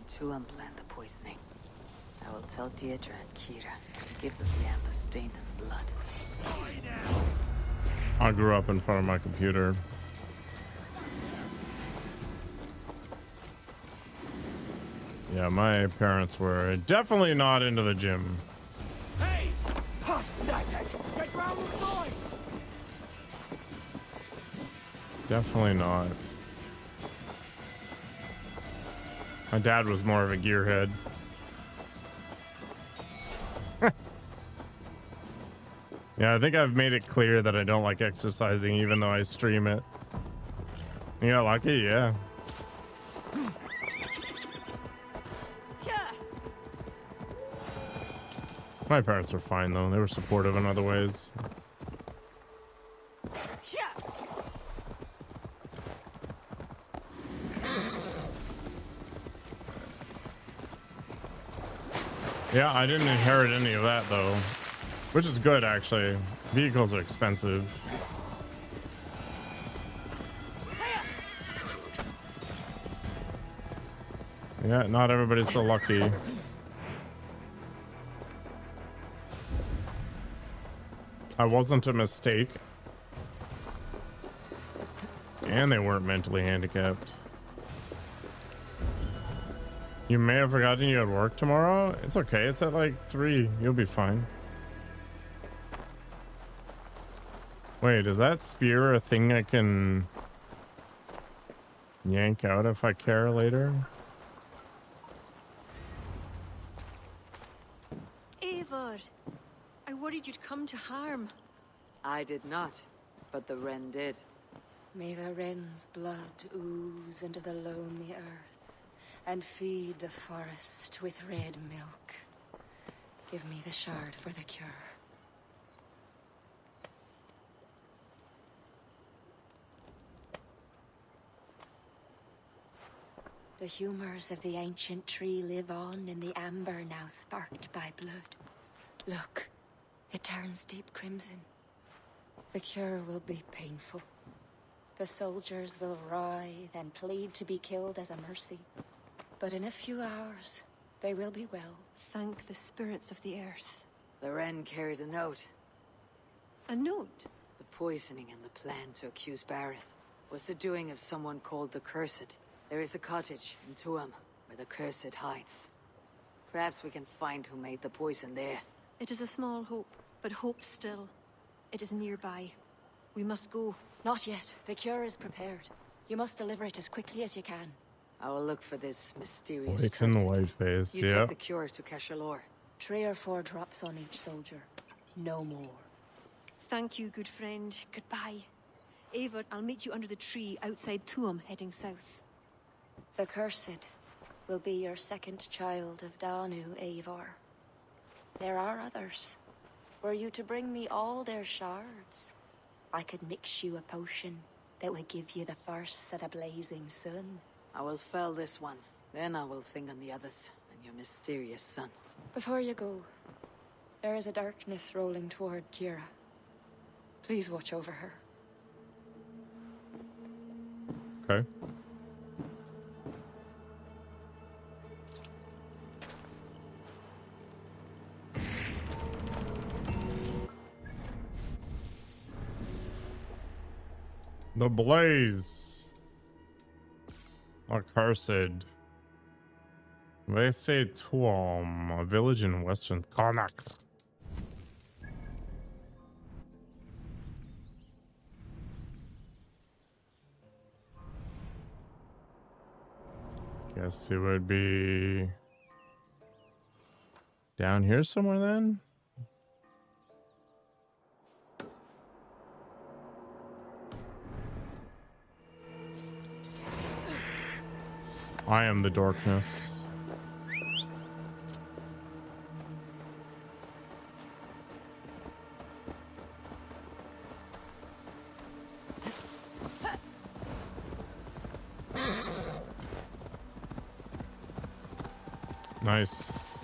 Tuam planned the poisoning. I will tell Deidre and Kira. Give them the amber stained in blood. I grew up in front of my computer. Yeah, my parents were definitely not into the gym. Hey! Get round the side! Definitely not. My dad was more of a gearhead. Yeah, I think I've made it clear that I don't like exercising even though I stream it. You got lucky? Yeah. My parents were fine though. They were supportive in other ways. Yeah, I didn't inherit any of that though, which is good actually. Vehicles are expensive. Yeah, not everybody's so lucky. I wasn't a mistake. And they weren't mentally handicapped. You may have forgotten you had work tomorrow. It's okay. It's at like 3. You'll be fine. Wait, is that spear a thing I can yank out if I care later? Eivor, I worried you'd come to harm. I did not, but the wren did. May the wren's blood ooze into the lonely earth and feed the forest with red milk. Give me the shard for the cure. The humors of the ancient tree live on in the amber now sparked by blood. Look, it turns deep crimson. The cure will be painful. The soldiers will writhe and plead to be killed as a mercy. But in a few hours, they will be well. Thank the spirits of the earth. The wren carried a note. A note? The poisoning and the plan to accuse Bareth was the doing of someone called the Cursed. There is a cottage in Tuam where the Cursed hides. Perhaps we can find who made the poison there. It is a small hope, but hope still. It is nearby. We must go. Not yet. The cure is prepared. You must deliver it as quickly as you can. I will look for this mysterious It's in the Cursed. white face, You yeah. take the cure to Cashelore. 3 or 4 drops on each soldier. No more. Thank you, good friend. Goodbye. Eivor, I'll meet you under the tree outside Tuam, heading south. The Cursed will be your second child of Danu, Eivor. There are others. Were you to bring me all their shards, I could mix you a potion that would give you the force of the blazing sun. I will fell this one. Then I will think on the others and your mysterious son. Before you go, there is a darkness rolling toward Kira. Please watch over her. Okay. The Blaze. Accursed. Vese Tuam, a village in western Connacht. Guess it would be down here somewhere then? I am the darkness. Nice.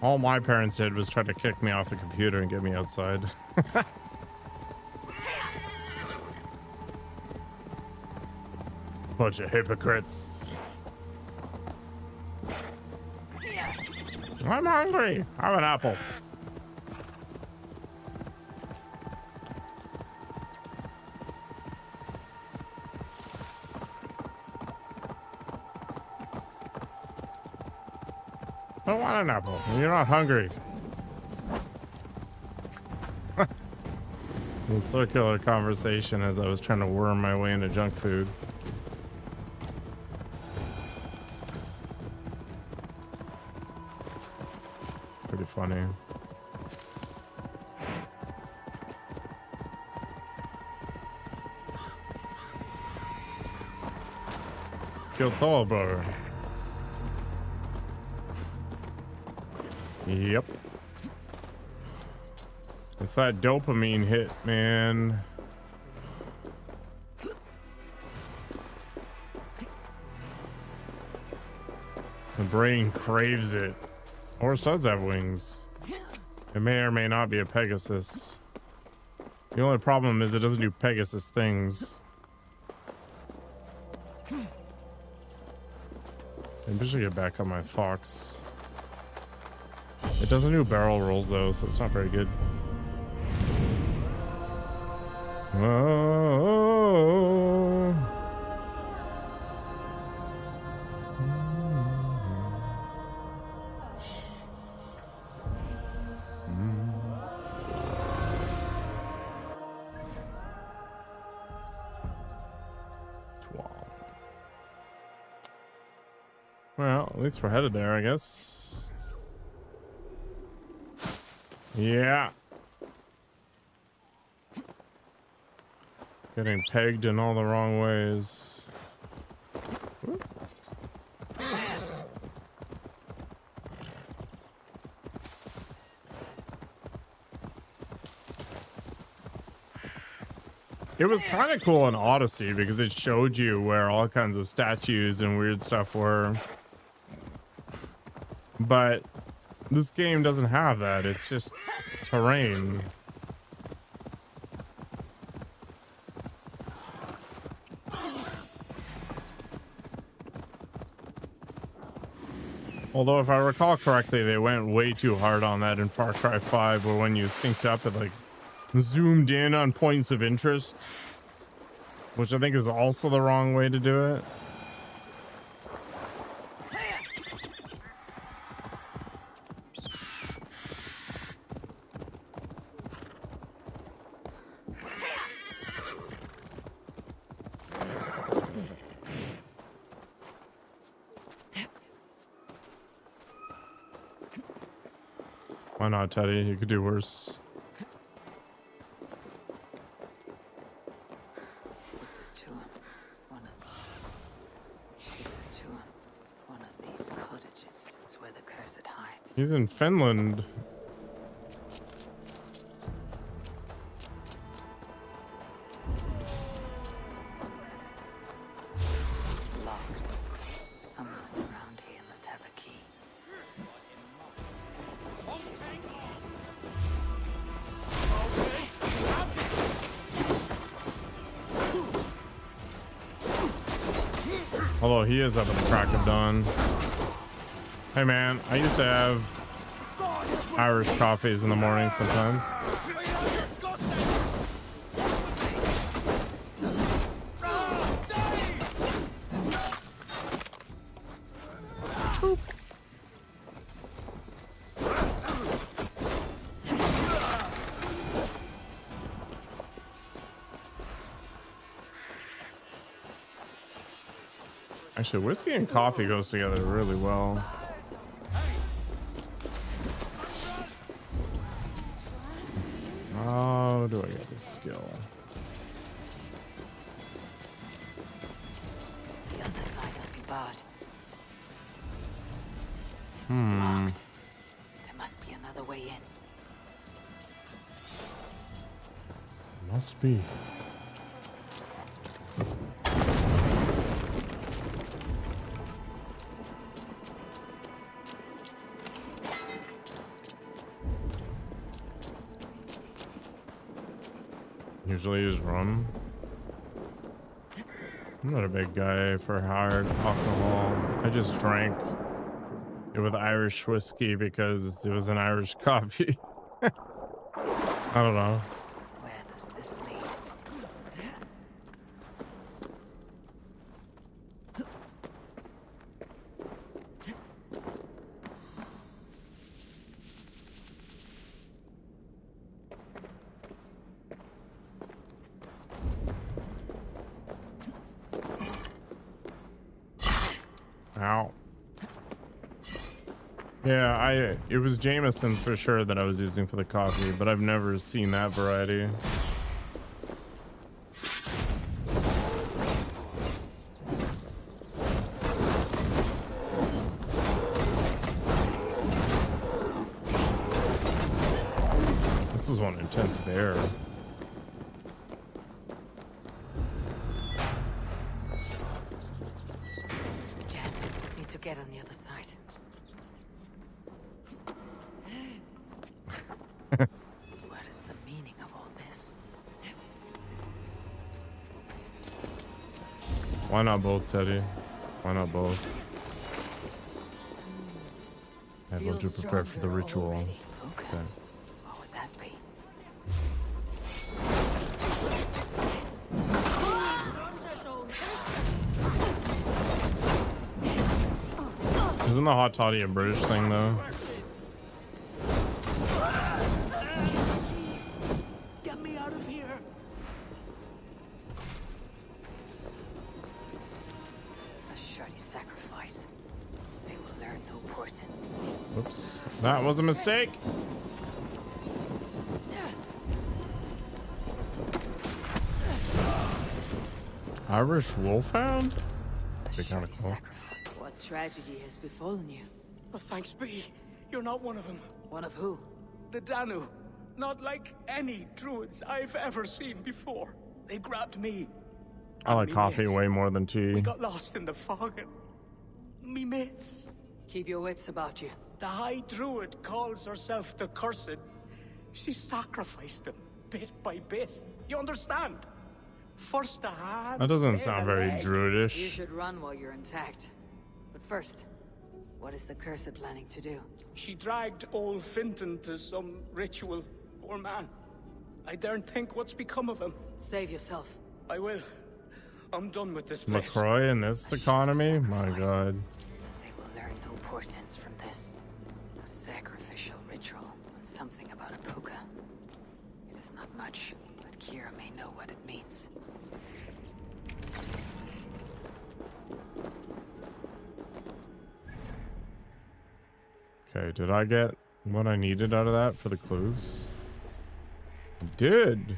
All my parents did was try to kick me off the computer and get me outside. Bunch of hypocrites. I'm hungry. Have an apple. I don't want an apple. You're not hungry. The circular conversation as I was trying to worm my way into junk food. Pretty funny. Kill tall, brother. Yep. It's that dopamine hit, man. The brain craves it. Horse does have wings. It may or may not be a Pegasus. The only problem is it doesn't do Pegasus things. Maybe I should get back on my fox. It doesn't do barrel rolls though, so it's not very good. Oh. Well, at least we're headed there, I guess. Yeah. Getting pegged in all the wrong ways. Whoop. It was kind of cool in Odyssey because it showed you where all kinds of statues and weird stuff were. But this game doesn't have that. It's just terrain. Although if I recall correctly, they went way too hard on that in Far Cry 5, where when you synced up, it like zoomed in on points of interest, which I think is also the wrong way to do it. Why not, Teddy? You could do worse. This is Tuam. One of these cottages is where the cursed hides. He's in Finland. Locked. Someone around here must have a key. Although he is up at the crack of dawn. Hey man, I used to have Irish coffees in the morning sometimes. Actually, whiskey and coffee goes together really well. How do I get this skill? The other side must be barred. Locked. There must be another way in. Must be. Usually use rum. I'm not a big guy for hard alcohol. I just drank it with Irish whiskey because it was an Irish coffee. I don't know. Where does this lead? Ow. Yeah, it was Jameson's for sure that I was using for the coffee, but I've never seen that variety. This is one intense bear. Get on the other side. What is the meaning of all this? Why not both, Teddy? Why not both? I want to prepare for the ritual. Okay. What would that be? Isn't the hot toddy a British thing though? Get me out of here. A shoddy sacrifice. They will learn no portent. Oops, that was a mistake. Irish wolfhound? Be kind of cool. What tragedy has befallen you? Oh, thanks be. You're not one of them. One of who? The Danu. Not like any druids I've ever seen before. They grabbed me. I like coffee mates. way more than tea. We got lost in the fog and... me mates. Keep your wits about you. The High Druid calls herself the Cursed. She sacrificed them, bit by bit. You understand? First a hand, That doesn't then sound a very leg. druidish. You should run while you're intact. But first, what is the Cursed planning to do? She dragged old Finton to some ritual. Poor man. I daren't think what's become of him. Save yourself. I will. I'm done with this place. LaCroix in this economy? My god. They will learn no portents from this. A sacrificial ritual and something about a puka. It is not much, but Kira may know what it means. Okay, did I get what I needed out of that for the clues? I did.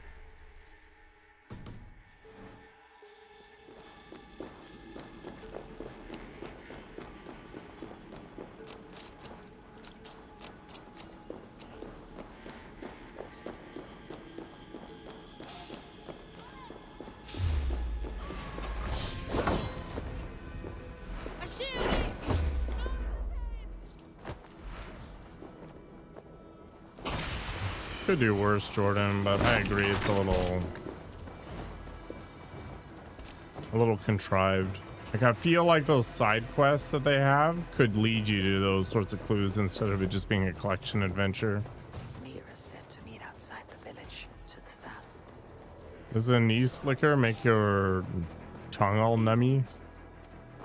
Could do worse, Jordan, but I agree it's a little contrived. Like, I feel like those side quests that they have could lead you to those sorts of clues instead of it just being a collection adventure. Mira said to meet outside the village to the south. Does a knee slicker make your tongue all nummy?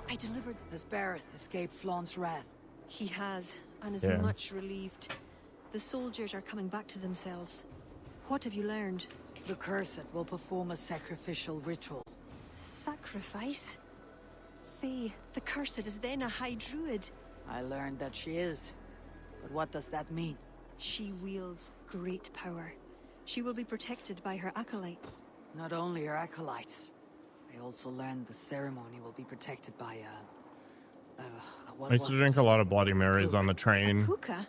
I delivered. Has Bareth escaped Flann's wrath? He has, and is Yeah. much relieved. The soldiers are coming back to themselves. What have you learned? The Cursed will perform a sacrificial ritual. Sacrifice? Faye, the Cursed is then a High Druid. I learned that she is. But what does that mean? She wields great power. She will be protected by her acolytes. Not only her acolytes. I also learned the ceremony will be protected by what I used to was drink it? a lot of Bloody Marys on the train. Hookah?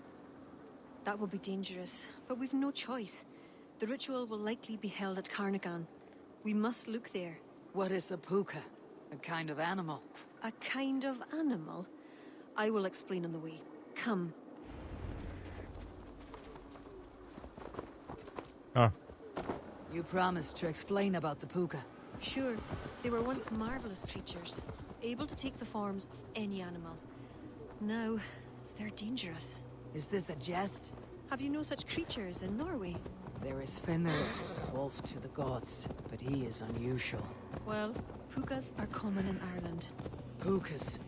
That will be dangerous, but we've no choice. The ritual will likely be held at Carnagan. We must look there. What is a puka? A kind of animal? A kind of animal? I will explain on the way. Come. Oh. You promised to explain about the puka. Sure. They were once marvelous creatures, able to take the forms of any animal. Now, they're dangerous. Is this a jest? Have you no such creatures in Norway? There is Fenrir, wolf to the gods, but he is unusual. Well, pukas are common in Ireland. Pukas?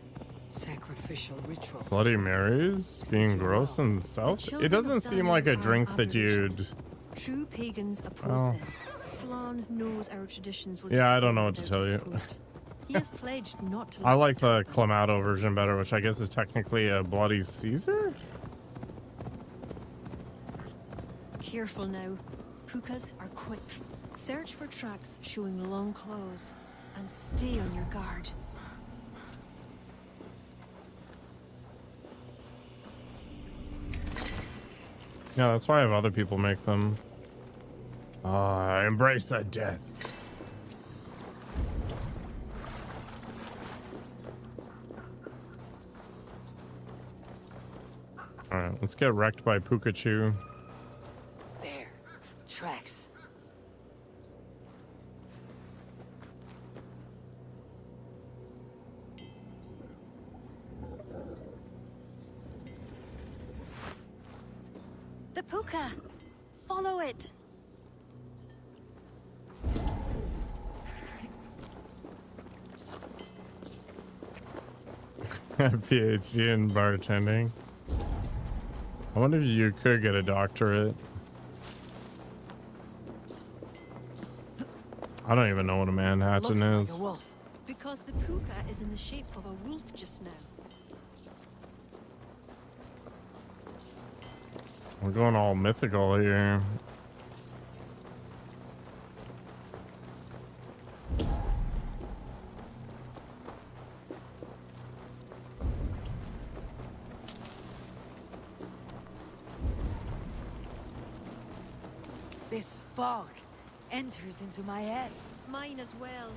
Sacrificial rituals. Bloody Marys being gross in the south? It doesn't seem like a drink that you'd... True pagans oppose Oh. them. Flann knows our traditions will Yeah, I don't know disappear what to without tell his you. support. He has pledged not to I let like the Clamato version better, which I guess is technically a Bloody Caesar? Careful now. Pukas are quick. Search for tracks showing long claws. And stay on your guard. Yeah, that's why I have other people make them. Embrace that death. Alright, let's get wrecked by Pikachu. There. Tracks. The puka! Follow it! PhD in bartending. I wonder if you could get a doctorate. I don't even know what a Manhattan Looks is. like a wolf. Because the puka is in the shape of a wolf just now. We're going all mythical here. This fog enters into my head. Mine as well.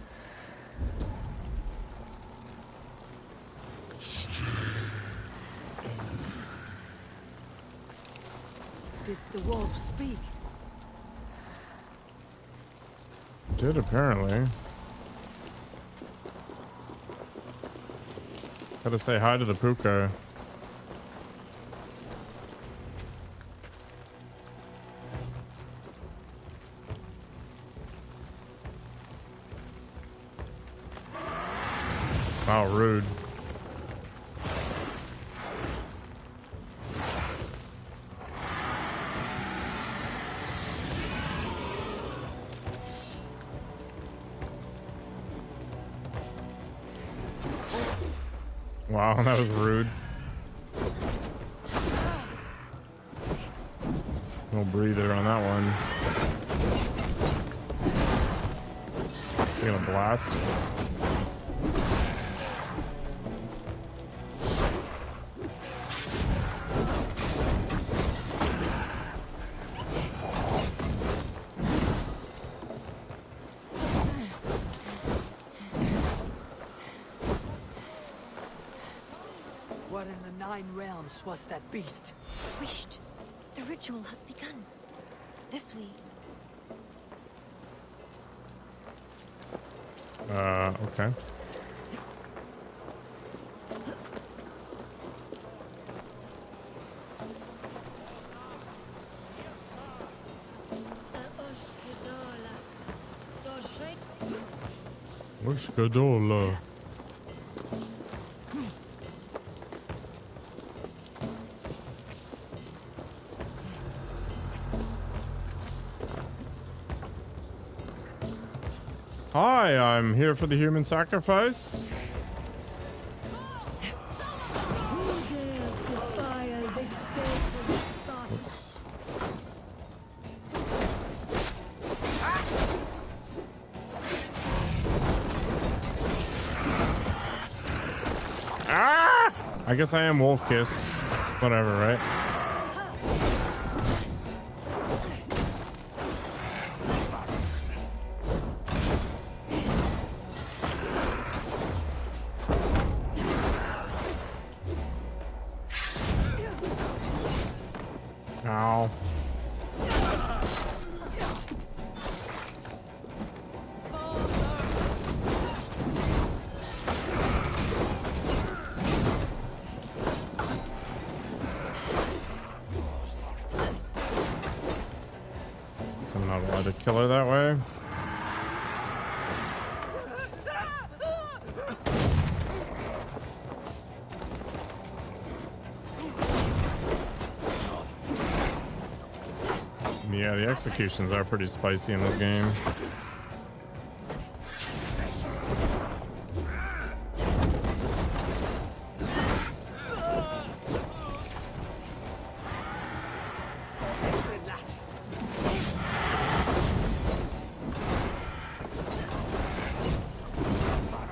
Did the wolf speak? Did apparently. Gotta say hi to the puka. Wow, rude. Wow, that was rude. No breather on that one. Taking a blast. What in the Nine Realms was that beast? Wished. The ritual has begun. This way. Okay. Ushkadola. Hi, I'm here for the human sacrifice. Oops. Ah! I guess I am wolf kissed. Whatever, right? Ow. Guess I'm not allowed to kill her that way. Yeah, the executions are pretty spicy in this game.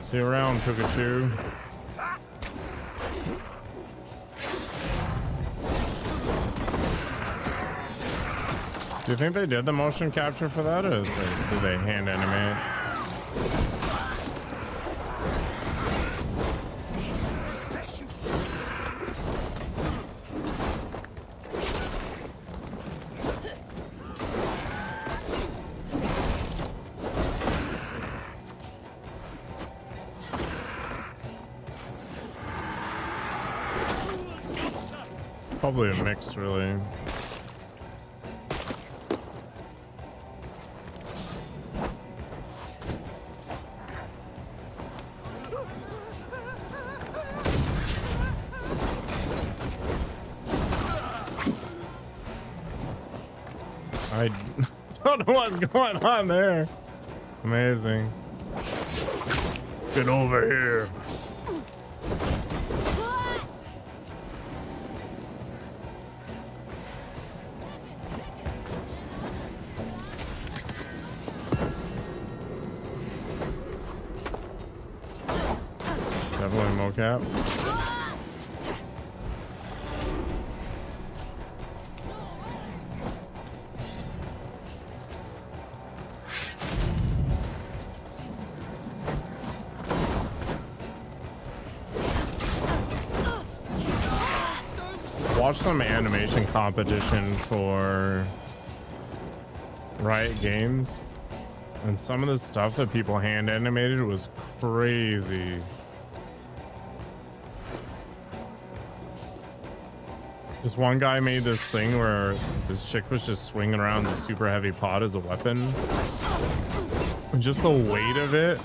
See you around, Pikachu. Do you think they did the motion capture for that, or did they hand animate? Probably a mix, really. I don't know what's going on there. Amazing. Get over here. Definitely mocap. Watch some animation competition for Riot Games, and some of the stuff that people hand animated was crazy. This one guy made this thing where this chick was just swinging around the super heavy pot as a weapon, and just the weight of it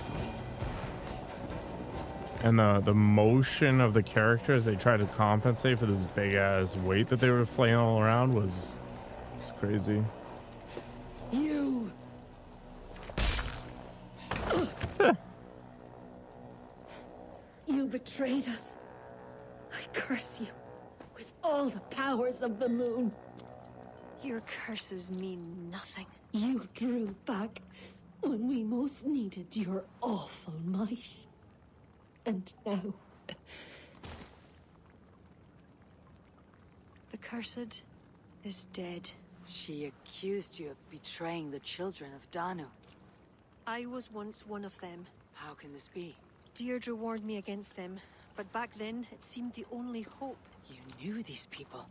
and the motion of the characters they tried to compensate for this big ass weight that they were flailing around was crazy. You betrayed us. I curse you with all the powers of the moon. Your curses mean nothing. You drew back when we most needed your awful might. And now... The cursed is dead. She accused you of betraying the children of Danu. I was once one of them. How can this be? Deidre warned me against them, but back then it seemed the only hope. You knew these people.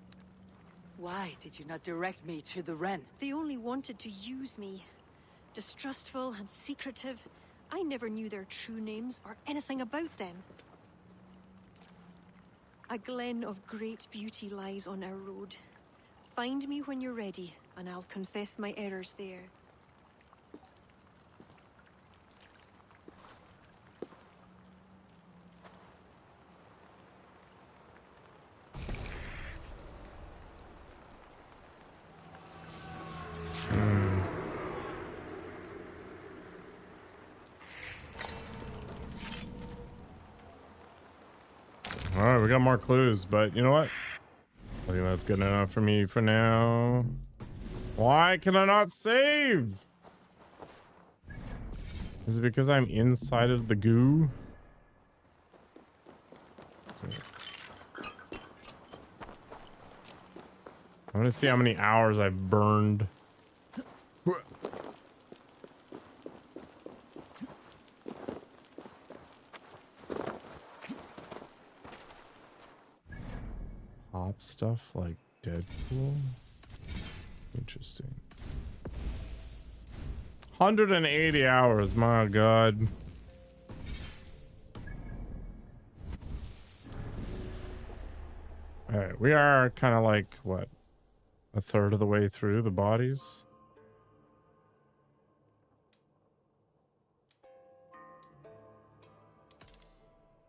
Why did you not direct me to the Wren? They only wanted to use me. Distrustful and secretive. I never knew their true names or anything about them. A glen of great beauty lies on our road. Find me when you're ready, and I'll confess my errors there. All right, we got more clues, but you know what? I think that's good enough for me for now. Why can I not save? Is it because I'm inside of the goo? I want to see how many hours I've burned. Hop stuff like Deadpool? Interesting. 180 hours, my god. Alright, we are kind of like, what? A third of the way through the bodies?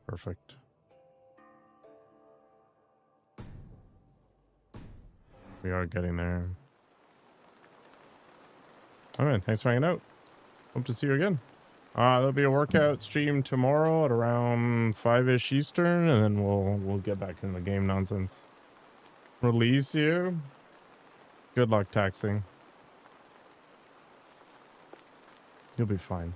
Perfect. We are getting there. Alright, thanks for hanging out. Hope to see you again. There'll be a workout stream tomorrow at around 5-ish Eastern, and then we'll get back into the game nonsense. Release you? Good luck taxing. You'll be fine.